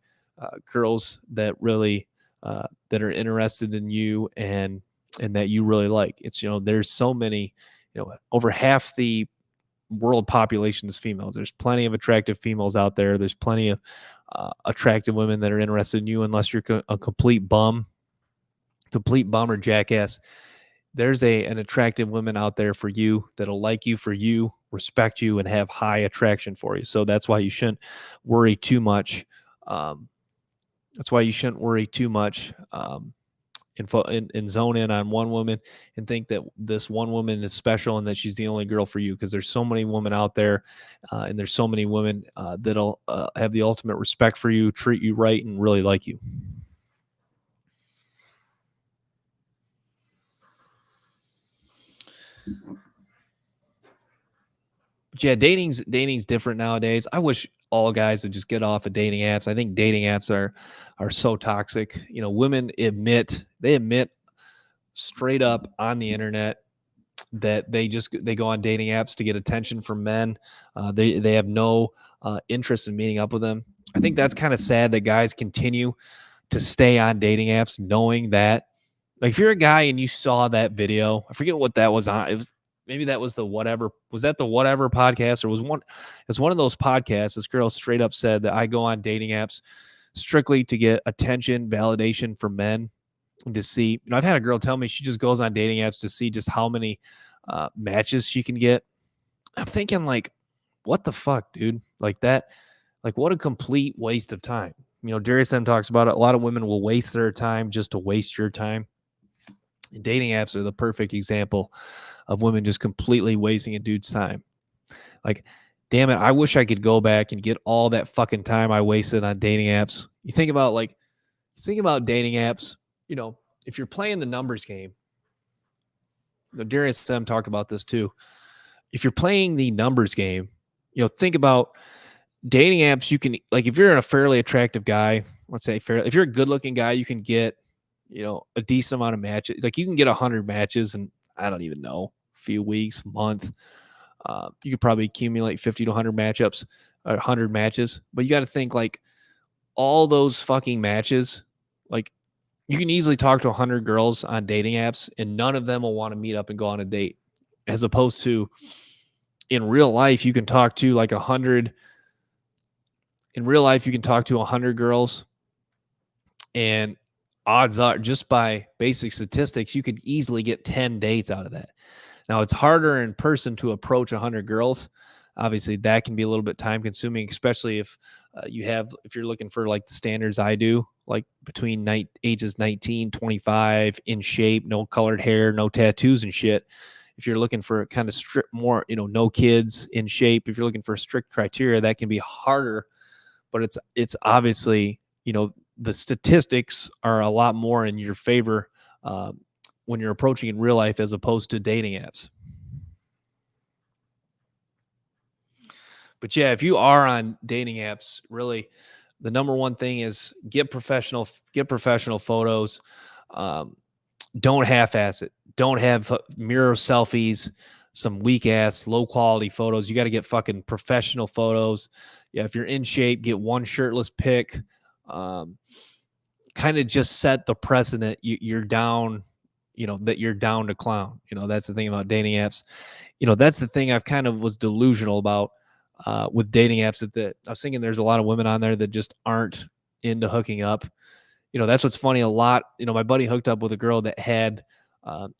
[SPEAKER 1] girls that really that are interested in you, and that you really like. It's, there's so many, over half the world population is females. There's plenty of attractive females out there. There's plenty of attractive women that are interested in you, unless you're a complete bum or jackass. There's an attractive woman out there for you that'll like you for you, respect you, and have high attraction for you. So that's why you shouldn't worry too much. And zone in on one woman and think that this one woman is special and that she's the only girl for you, because there's so many women out there, and there's so many women that'll have the ultimate respect for you, treat you right, and really like you. But yeah, dating's different nowadays. I wish all guys would just get off of dating apps. I think dating apps are so toxic. Women admit straight up on the internet that they go on dating apps to get attention from men. They have no interest in meeting up with them. I think that's kind of sad that guys continue to stay on dating apps, knowing that, like, if you're a guy and you saw that video, I forget what that was on. Maybe that was the Whatever. Was that the Whatever podcast, or was one? It's one of those podcasts. This girl straight up said that I go on dating apps strictly to get attention, validation from men, and to see. I've had a girl tell me she just goes on dating apps to see just how many matches she can get. I'm thinking, like, what the fuck, dude? Like that. Like, what a complete waste of time. You know, Darius M talks about it. A lot of women will waste their time just to waste your time. And dating apps are the perfect example of women just completely wasting a dude's time. Like, damn it, I wish I could go back and get all that fucking time I wasted on dating apps. You think about dating apps, you know, if you're playing the numbers game, Darius Sem talked about this too. If you're playing the numbers game, you know, think about dating apps. You can, like, if you're a fairly attractive guy, let's say if you're a good looking guy, you can get, you know, a decent amount of matches. Like, you can get 100 matches in, I don't even know, a few weeks, month. You could probably accumulate 50 to 100 matchups, 100 matches. But you got to think, like, all those fucking matches, like, you can easily talk to 100 girls on dating apps and none of them will want to meet up and go on a date. As opposed to in real life, you can talk to like 100. In real life, you can talk to 100 girls, and odds are, just by basic statistics, you could easily get 10 dates out of that. Now, it's harder in person to approach 100 girls. Obviously, that can be a little bit time consuming, especially if if you're looking for like the standards I do, like between ages 19, 25, in shape, no colored hair, no tattoos and shit. If you're looking for kind of strict, more, you know, no kids, in shape, if you're looking for strict criteria, that can be harder. But it's obviously, you know, the statistics are a lot more in your favor when you're approaching in real life as opposed to dating apps. But yeah, if you are on dating apps, really, the number one thing is get professional photos. Um, don't half-ass it. Don't have mirror selfies, some weak ass, low quality photos. You got to get fucking professional photos. Yeah, if you're in shape, get one shirtless pic. Um, kind of just set the precedent. You're down, you know, that you're down to clown. You know, that's the thing about dating apps. You know, that's the thing I've kind of was delusional about with dating apps. That I was thinking there's a lot of women on there that just aren't into hooking up. You know, that's what's funny. A lot, you know, my buddy hooked up with a girl that had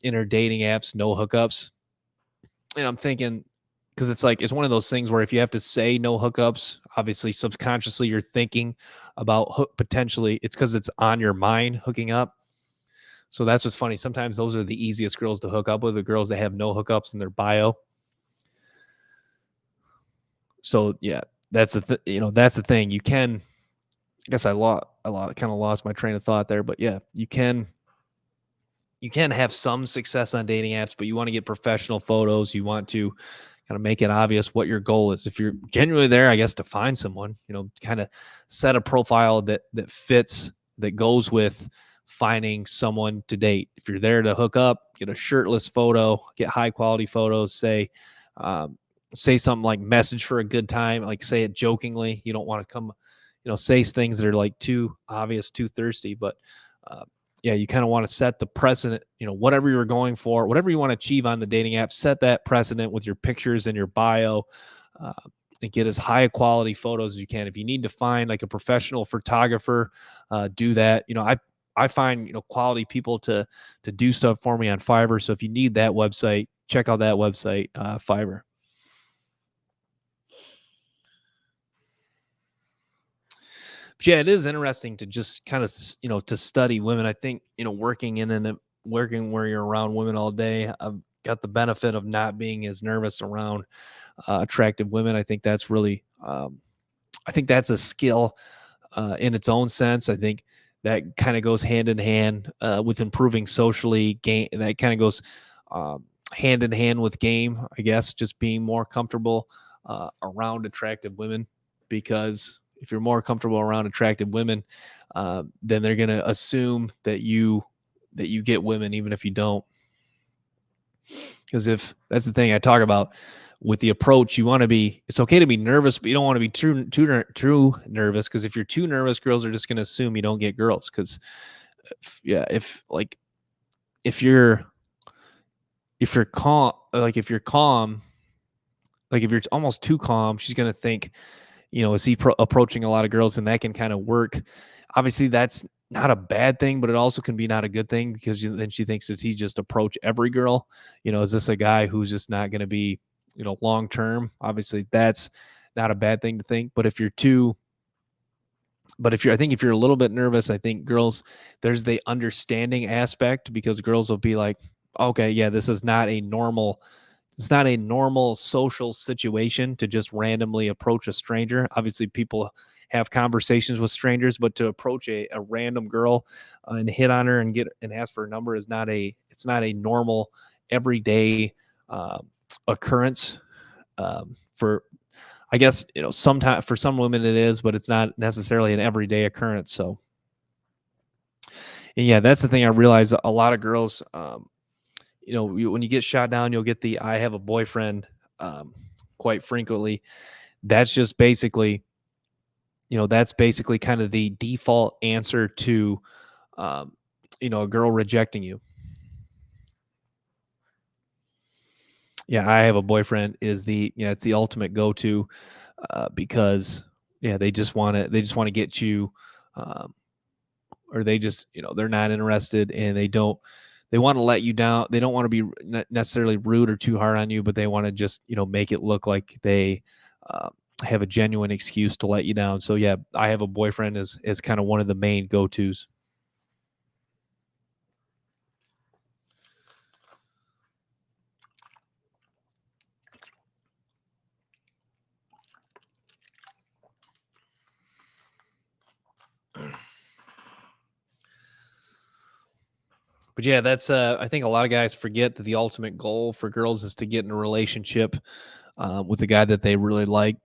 [SPEAKER 1] in her dating apps no hookups, and I'm thinking, because it's like, it's one of those things where if you have to say no hookups, obviously subconsciously you're thinking about potentially, it's because it's on your mind hooking up. So that's what's funny. Sometimes those are the easiest girls to hook up with, the girls that have no hookups in their bio. So yeah, that's that's the thing. You can, I guess kind of lost my train of thought there, but yeah, you can have some success on dating apps, but you want to get professional photos. You want to kind of make it obvious what your goal is. If you're genuinely there, I guess, to find someone, you know, kind of set a profile that fits, that goes with finding someone to date. If you're there to hook up, get a shirtless photo, get high quality photos, say something like message for a good time, like say it jokingly. You don't want to come, you know, say things that are like too obvious, too thirsty, but yeah, you kind of want to set the precedent, you know, whatever you're going for, whatever you want to achieve on the dating app, set that precedent with your pictures and your bio, and get as high quality photos as you can. If you need to find like a professional photographer, do that. You know, I find, you know, quality people to do stuff for me on Fiverr. So if you need that website, check out that website, Fiverr. But yeah, it is interesting to just kind of, you know, to study women. I think, you know, working where you're around women all day, I've got the benefit of not being as nervous around attractive women. I think that's really, I think that's a skill in its own sense. I think that kind of goes hand in hand with improving socially. Game that kind of goes hand in hand with game, I guess, just being more comfortable around attractive women, because if you're more comfortable around attractive women, then they're going to assume that you get women, even if you don't. Because if that's the thing I talk about with the approach, you want to be, it's okay to be nervous, but you don't want to be too nervous. Because if you're too nervous, girls are just going to assume you don't get girls. Because if you're calm, if you're almost too calm, she's going to think, you know, is he approaching a lot of girls? And that can kind of work. Obviously, that's not a bad thing, but it also can be not a good thing, because then she thinks, does he just approach every girl? You know, is this a guy who's just not going to be, you know, long term? Obviously, that's not a bad thing to think. But if you're too, but if you're, I think if you're a little bit nervous, I think girls, there's the understanding aspect because girls will be like, okay, yeah, this is not a normal, it's not a normal social situation to just randomly approach a stranger. Obviously, people have conversations with strangers, but to approach a random girl and hit on her and get and ask for a number is not a, it's not a normal everyday uh, occurrence. For I guess, you know, sometimes for some women it is, but it's not necessarily an everyday occurrence. So, and yeah, that's the thing I realize a lot of girls, you know, when you get shot down, you'll get the I have a boyfriend quite frequently. That's just basically, you know, that's basically kind of the default answer to, um, you know, a girl rejecting you. Yeah, I have a boyfriend is the, yeah, it's the ultimate go to because, yeah, they just want to get you. Um, or they just, you know, they're not interested and they don't, they want to let you down. They don't want to be necessarily rude or too hard on you, but they want to just, you know, make it look like they uh, have a genuine excuse to let you down. So yeah, I have a boyfriend is kind of one of the main go-tos. But yeah, that's I think a lot of guys forget that the ultimate goal for girls is to get in a relationship with a guy that they really like.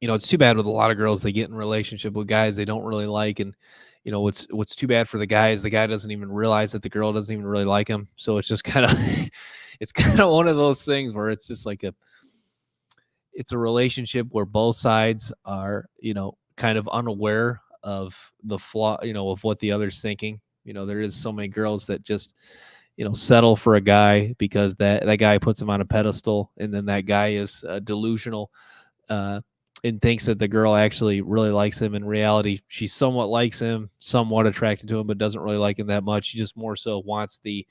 [SPEAKER 1] You know, it's too bad with a lot of girls, they get in a relationship with guys they don't really like. And, you know, what's too bad for the guy is the guy doesn't even realize that the girl doesn't even really like him. So it's just kind of it's kind of one of those things where it's just like a, it's a relationship where both sides are, you know, kind of unaware of the flaw, you know, of what the other's thinking. You know, there is so many girls that just, you know, settle for a guy because that guy puts him on a pedestal, and then that guy is delusional uh, and thinks that the girl actually really likes him. In reality, she somewhat likes him, somewhat attracted to him, but doesn't really like him that much. She just more so wants the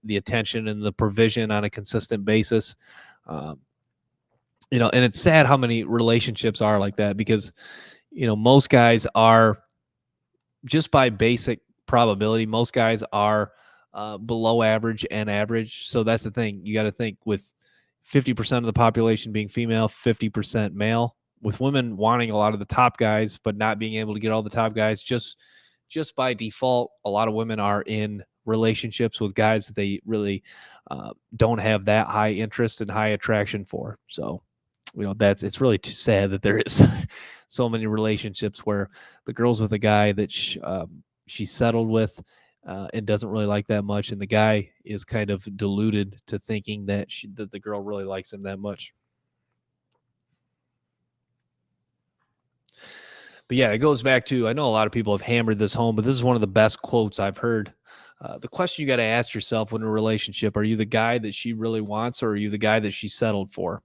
[SPEAKER 1] attention and the provision on a consistent basis. Um, you know, and it's sad how many relationships are like that because, you know, most guys are, just by basic probability, most guys are below average and average. So that's the thing. You got to think with 50% of the population being female, 50% male, with women wanting a lot of the top guys, but not being able to get all the top guys, just by default, a lot of women are in relationships with guys that they really don't have that high interest and high attraction for. So, you know, that's, it's really too sad that there is so many relationships where the girl's with a guy that she's settled with and doesn't really like that much, and the guy is kind of deluded to thinking that that the girl really likes him that much. But yeah, it goes back to, I know a lot of people have hammered this home, but this is one of the best quotes I've heard. The question you got to ask yourself when in a relationship: are you the guy that she really wants, or are you the guy that she settled for?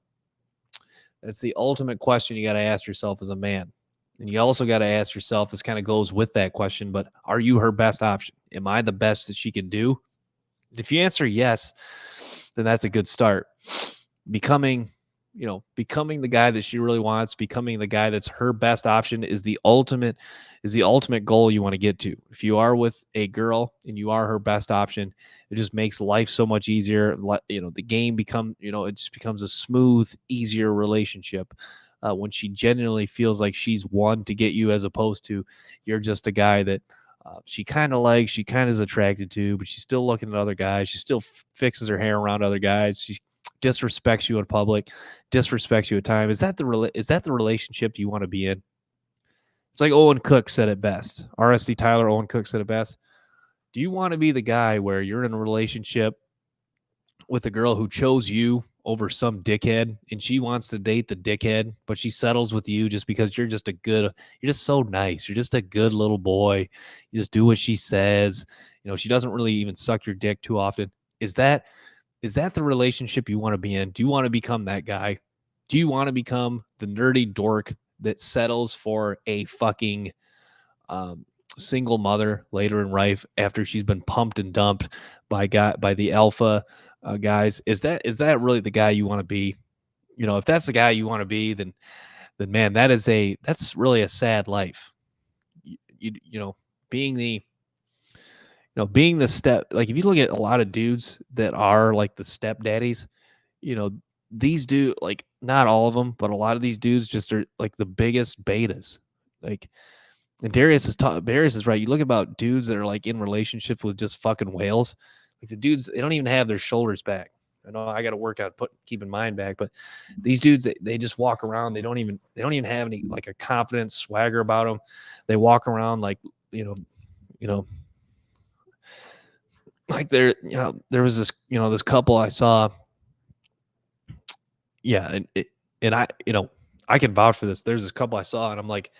[SPEAKER 1] That's the ultimate question you got to ask yourself as a man. And you also got to ask yourself, this kind of goes with that question, but are you her best option? Am I the best that she can do? If you answer yes, then that's a good start. Becoming, you know, becoming the guy that she really wants, becoming the guy that's her best option is the ultimate goal you want to get to. If you are with a girl and you are her best option, it just makes life so much easier. You know, the game become, you know, it just becomes a smooth, easier relationship. When she genuinely feels like she's one to get you, as opposed to you're just a guy that she kind of likes, she kind of is attracted to, but she's still looking at other guys. She still fixes her hair around other guys. She disrespects you in public, disrespects you at time. Is that the relationship you want to be in? It's like Owen Cook said it best. RSD Tyler, Owen Cook said it best. Do you want to be the guy where you're in a relationship with a girl who chose you over some dickhead and she wants to date the dickhead, but she settles with you just because you're just so nice. You're just a good little boy. You just do what she says. You know, she doesn't really even suck your dick too often. Is that the relationship you want to be in? Do you want to become that guy? Do you want to become the nerdy dork that settles for a fucking um, single mother later in life after she's been pumped and dumped by the alpha guys? Is that really the guy you want to be? if that's the guy you want to be, then man, that's really a sad life. You know, being the being the step, like if you look at a lot of dudes that are like the stepdaddies, you know, these dude, like not all of them, but a lot of these dudes just are like the biggest betas. Like, and Darius is right. You look about dudes that are like in relationships with just fucking whales. Like the dudes, they don't even have their shoulders back. I know I got to work on keeping mine back, but these dudes, they just walk around. They don't even have any like a confidence swagger about them. They walk around like, you know, like there was this couple I saw. Yeah. And I can vouch for this. There's this couple I saw and I'm like,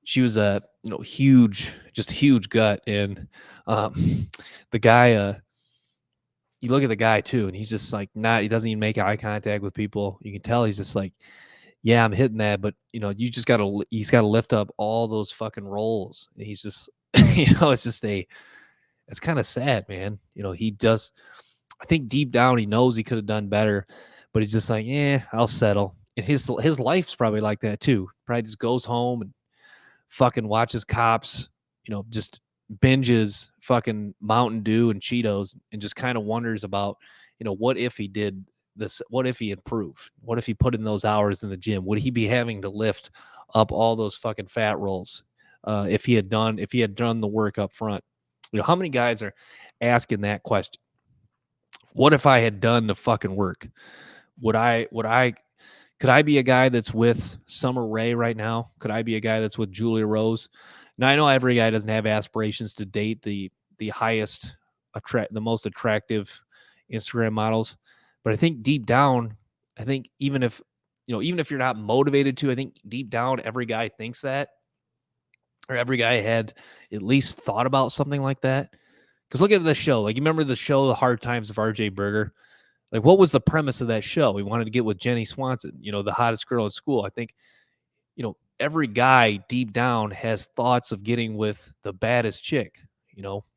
[SPEAKER 1] she was a huge, just huge gut, and the guy, you look at the guy too, and he's just like not. He doesn't even make eye contact with people. You can tell he's just like, yeah, I'm hitting that, but you just he's got to lift up all those fucking rolls. And he's just, it's kind of sad, man. He does. I think deep down he knows he could have done better, but he's just like, yeah, I'll settle. And his life's probably like that too. Probably just goes home and fucking watches cops, just binges fucking Mountain Dew and Cheetos and just kind of wonders about, what if he did this? What if he improved? What if he put in those hours in the gym? Would he be having to lift up all those fucking fat rolls if he had done the work up front? How many guys are asking that question? What if I had done the fucking work? Could I be a guy that's with Summer Rae right now? Could I be a guy that's with Julia Rose? Now I know every guy doesn't have aspirations to date the the most attractive Instagram models, but I think deep down, I think even if you're not motivated to, I think deep down every guy thinks that, or every guy had at least thought about something like that. Because look at the show. Like, you remember the show, The Hard Times of R.J. Berger? Like, what was the premise of that show? We wanted to get with Jenny Swanson, the hottest girl in school. I think, every guy deep down has thoughts of getting with the baddest chick,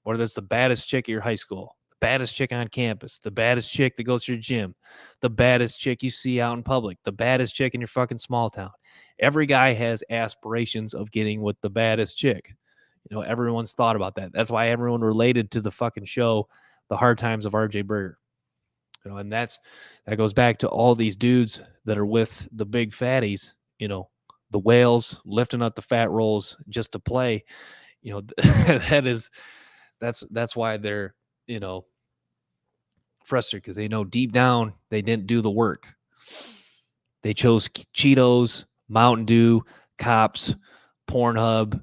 [SPEAKER 1] whether it's the baddest chick at your high school, the baddest chick on campus, the baddest chick that goes to your gym, the baddest chick you see out in public, the baddest chick in your fucking small town. Every guy has aspirations of getting with the baddest chick. Everyone's thought about that. That's why everyone related to the fucking show, The Hard Times of R.J. Berger. And that goes back to all these dudes that are with the big fatties, the whales lifting up the fat rolls just to play. That's why they're, frustrated, because they know deep down they didn't do the work. They chose Cheetos, Mountain Dew, cops, Pornhub,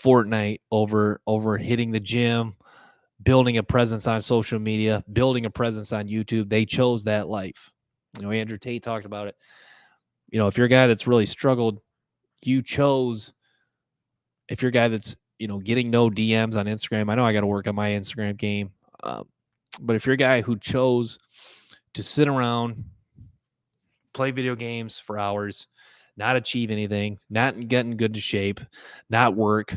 [SPEAKER 1] Fortnite over hitting the gym, building a presence on social media, building a presence on YouTube. They chose that life. Andrew Tate talked about it. If you're a guy that's really struggled, if you're a guy that's, getting no DMs on Instagram, I know I got to work on my Instagram game. But if you're a guy who chose to sit around, play video games for hours, not achieve anything, not get in good shape, not work,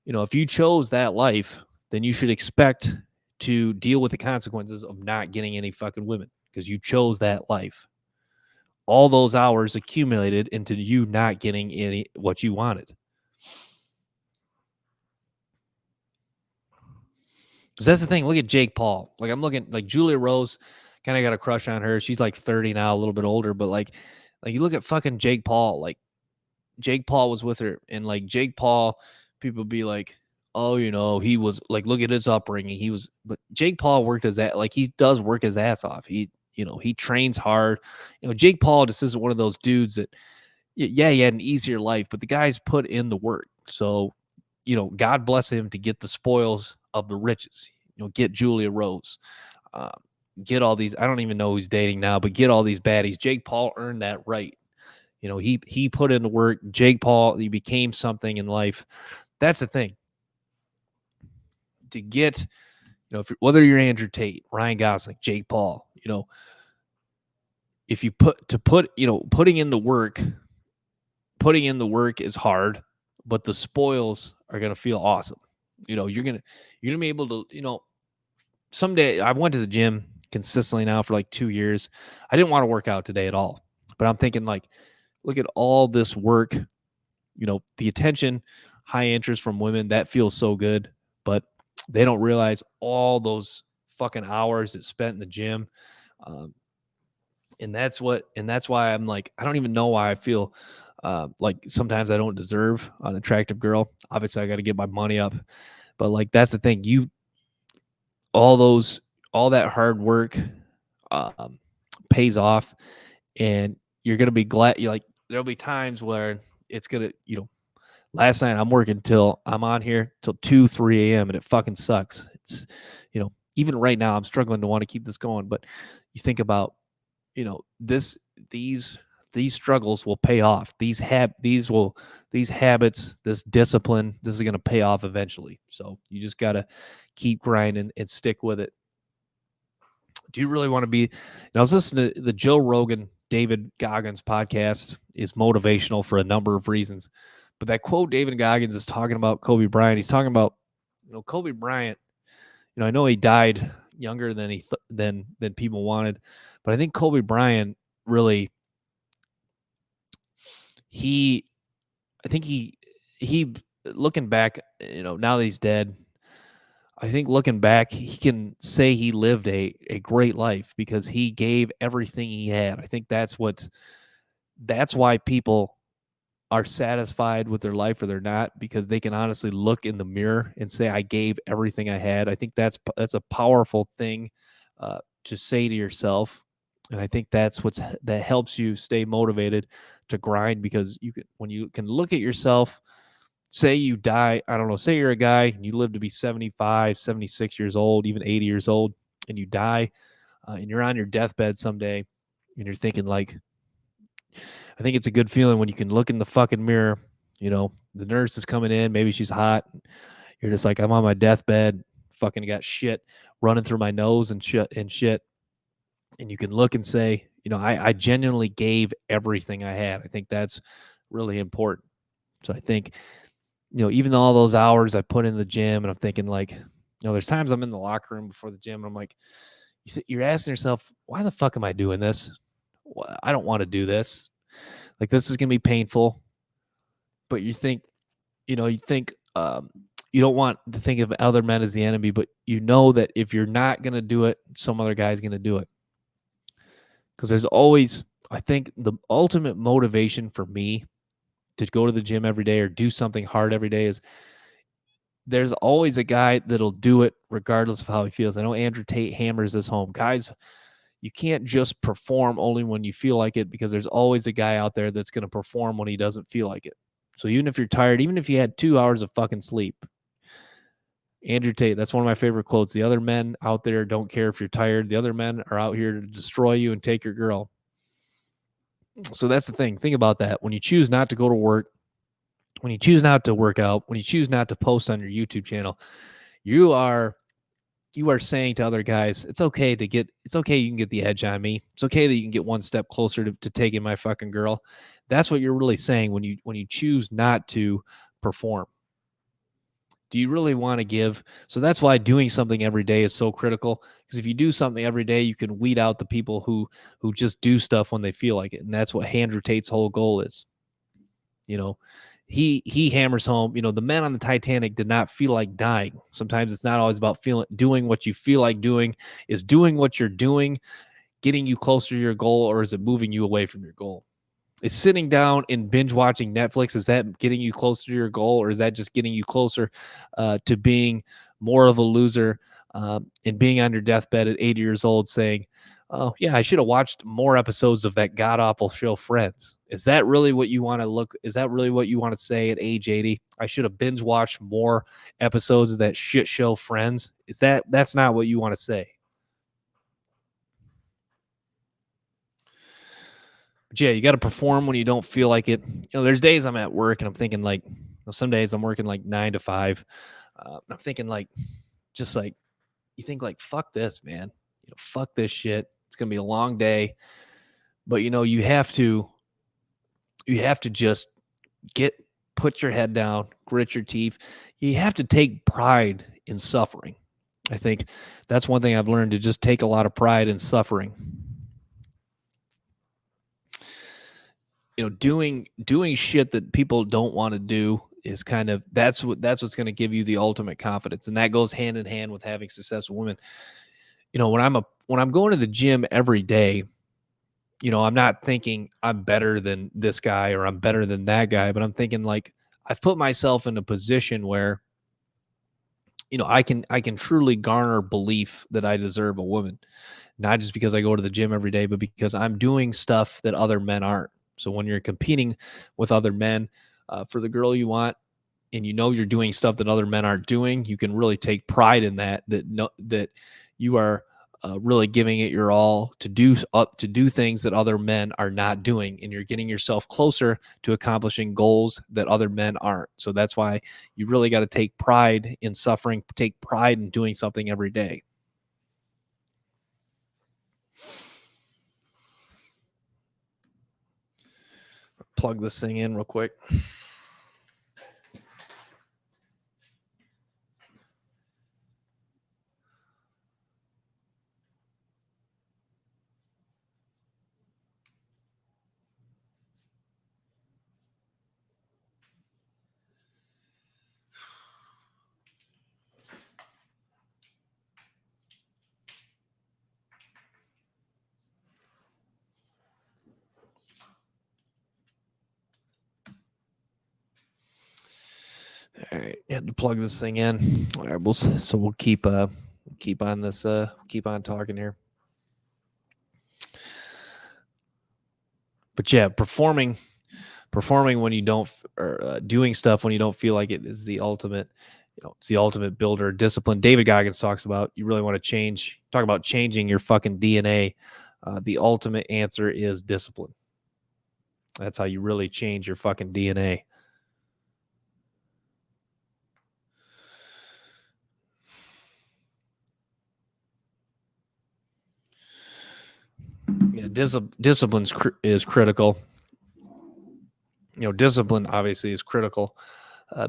[SPEAKER 1] if you chose that life, then you should expect to deal with the consequences of not getting any fucking women, because you chose that life. All those hours accumulated into you not getting any what you wanted. Because that's the thing. Look at Jake Paul. Like, I'm looking, like, Julia Rose, kind of got a crush on her. She's like 30 now, a little bit older, but like you look at fucking Jake Paul. Like, Jake Paul was with her, and like Jake Paul, people be like, oh, he was like, look at his upbringing. But Jake Paul worked his ass, like, he does work his ass off. He trains hard. Jake Paul just isn't one of those dudes that, yeah, he had an easier life, but the guy's put in the work. So, God bless him to get the spoils of the riches. Get Julia Rose, get all these. I don't even know who's dating now, but get all these baddies. Jake Paul earned that right. He put in the work. Jake Paul, he became something in life. That's the thing. To get, whether you're Andrew Tate, Ryan Gosling, Jake Paul, if you putting in the work is hard, but the spoils are going to feel awesome. You're going to be able to, someday. I went to the gym consistently now for like 2 years. I didn't want to work out today at all. But I'm thinking like, look at all this work, the attention, high interest from women, that feels so good, but they don't realize all those fucking hours that's spent in the gym. Um, and that's why I'm like, I don't even know why I feel like sometimes I don't deserve an attractive girl. Obviously I got to get my money up, but like, that's the thing. All those, all that hard work um, pays off, and you're going to be glad. You like, there'll be times where it's going to, last night I'm working till I'm on here till 2, 3 a.m. and it fucking sucks. It's, even right now I'm struggling to want to keep this going, but you think about, this, these, these struggles will pay off. These habits, this discipline, this is going to pay off eventually. So you just got to keep grinding and stick with it. Do you really want to be, I was listening to the Joe Rogan, David Goggins podcast is motivational for a number of reasons. But that quote David Goggins is talking about Kobe Bryant. He's talking about, Kobe Bryant. I know he died younger than than people wanted, but I think Kobe Bryant really I think he looking back, now that he's dead, I think looking back, he can say he lived a great life because he gave everything he had. I think that's why people are satisfied with their life or they're not, because they can honestly look in the mirror and say, I gave everything I had. I think that's a powerful thing to say to yourself. And I think that helps you stay motivated to grind, because when you can look at yourself, say you die, I don't know, say you're a guy and you live to be 75, 76 years old, even 80 years old, and you die and you're on your deathbed someday and you're thinking like, I think it's a good feeling when you can look in the fucking mirror, the nurse is coming in, maybe she's hot. You're just like, I'm on my deathbed, fucking got shit running through my nose and shit. And you can look and say, I genuinely gave everything I had. I think that's really important. So I think, even all those hours I put in the gym, and I'm thinking like, there's times I'm in the locker room before the gym and I'm like, you're asking yourself, why the fuck am I doing this? I don't want to do this. Like, this is going to be painful. But you think, you don't want to think of other men as the enemy, but you know that if you're not going to do it, some other guy's going to do it. Because there's always, I think the ultimate motivation for me to go to the gym every day or do something hard every day is there's always a guy that'll do it regardless of how he feels. I know Andrew Tate hammers this home. Guys, you can't just perform only when you feel like it, because there's always a guy out there that's going to perform when he doesn't feel like it. So even if you're tired, even if you had 2 hours of fucking sleep, Andrew Tate, that's one of my favorite quotes. The other men out there don't care if you're tired. The other men are out here to destroy you and take your girl. So that's the thing. Think about that. When you choose not to go to work, when you choose not to work out, when you choose not to post on your YouTube channel, you are saying to other guys, it's okay you can get the edge on me. It's okay that you can get one step closer to taking my fucking girl. That's what you're really saying when you choose not to perform. Do you really want to give? So that's why doing something every day is so critical, because if you do something every day, you can weed out the people who just do stuff when they feel like it. And that's what Andrew Tate's whole goal is. He hammers home, the men on the Titanic did not feel like dying. Sometimes it's not always about doing what you feel like doing. Is doing what you're doing getting you closer to your goal, or is it moving you away from your goal? Is sitting down and binge watching Netflix, is that getting you closer to your goal, or is that just getting you closer to being more of a loser and being on your deathbed at 80 years old saying, oh, yeah, I should have watched more episodes of that god-awful show Friends? Is that really what you want to is that really what you want to say at age 80? I should have binge watched more episodes of that shit show Friends? That's not what you want to say? But yeah, you got to perform when you don't feel like it. There's days I'm at work and I'm thinking like, some days I'm working like 9 to 5. I'm thinking like, just like, you think like, fuck this, man. Fuck this shit. It's going to be a long day. But you have to just put your head down, grit your teeth. You have to take pride in suffering. I think that's one thing I've learned, to just take a lot of pride in suffering. doing shit that people don't want to do is kind of that's what's going to give you the ultimate confidence, and that goes hand in hand with having successful women. When I'm going to the gym every day, I'm not thinking I'm better than this guy or I'm better than that guy, but I'm thinking like I've put myself in a position where I can truly garner belief that I deserve a woman, not just because I go to the gym every day, but because I'm doing stuff that other men aren't. So when you're competing with other men for the girl you want, and you're doing stuff that other men aren't doing, you can really take pride in that you are really giving it your all to do things that other men are not doing, and you're getting yourself closer to accomplishing goals that other men aren't. So that's why you really got to take pride in suffering, take pride in doing something every day. Plug this thing in real quick. All right, had to plug this thing in. All right, we'll keep on this keep on talking here. But yeah, performing when you don't, or doing stuff when you don't feel like it is the ultimate. It's the ultimate builder. Discipline. David Goggins talks about you really want to talk about changing your fucking DNA. The ultimate answer is discipline. That's how you really change your fucking DNA. Yeah, discipline is critical. Discipline obviously is critical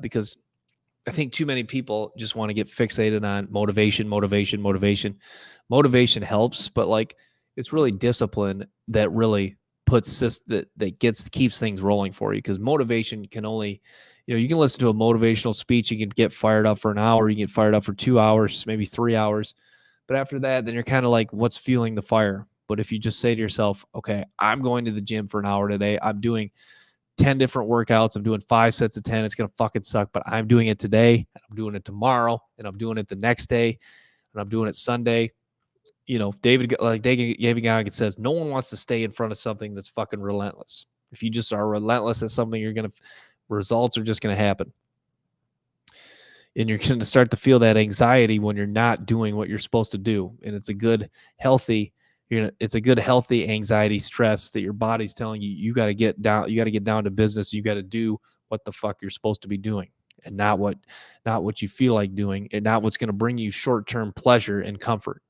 [SPEAKER 1] because I think too many people just want to get fixated on motivation. Motivation helps, but like it's really discipline that really keeps things rolling for you, because motivation can only, you can listen to a motivational speech, you can get fired up for an hour, you can get fired up for 2 hours, maybe 3 hours. But after that, then you're kind of like, what's fueling the fire? But if you just say to yourself, okay, I'm going to the gym for an hour today, I'm doing 10 different workouts, I'm doing 5 sets of 10, it's going to fucking suck, but I'm doing it today, I'm doing it tomorrow, and I'm doing it the next day, and I'm doing it Sunday. David Goggins says, no one wants to stay in front of something that's fucking relentless. If you just are relentless at something, results are just going to happen. And you're going to start to feel that anxiety when you're not doing what you're supposed to do. And it's a good, healthy anxiety stress that your body's telling you, you got to get down to business. You got to do what the fuck you're supposed to be doing, and not what you feel like doing, and not what's going to bring you short-term pleasure and comfort.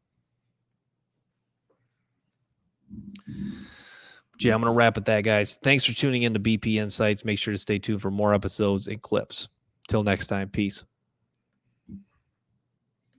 [SPEAKER 1] Yeah, I'm going to wrap at that, guys. Thanks for tuning in to BP Insights. Make sure to stay tuned for more episodes and clips. Till next time, peace.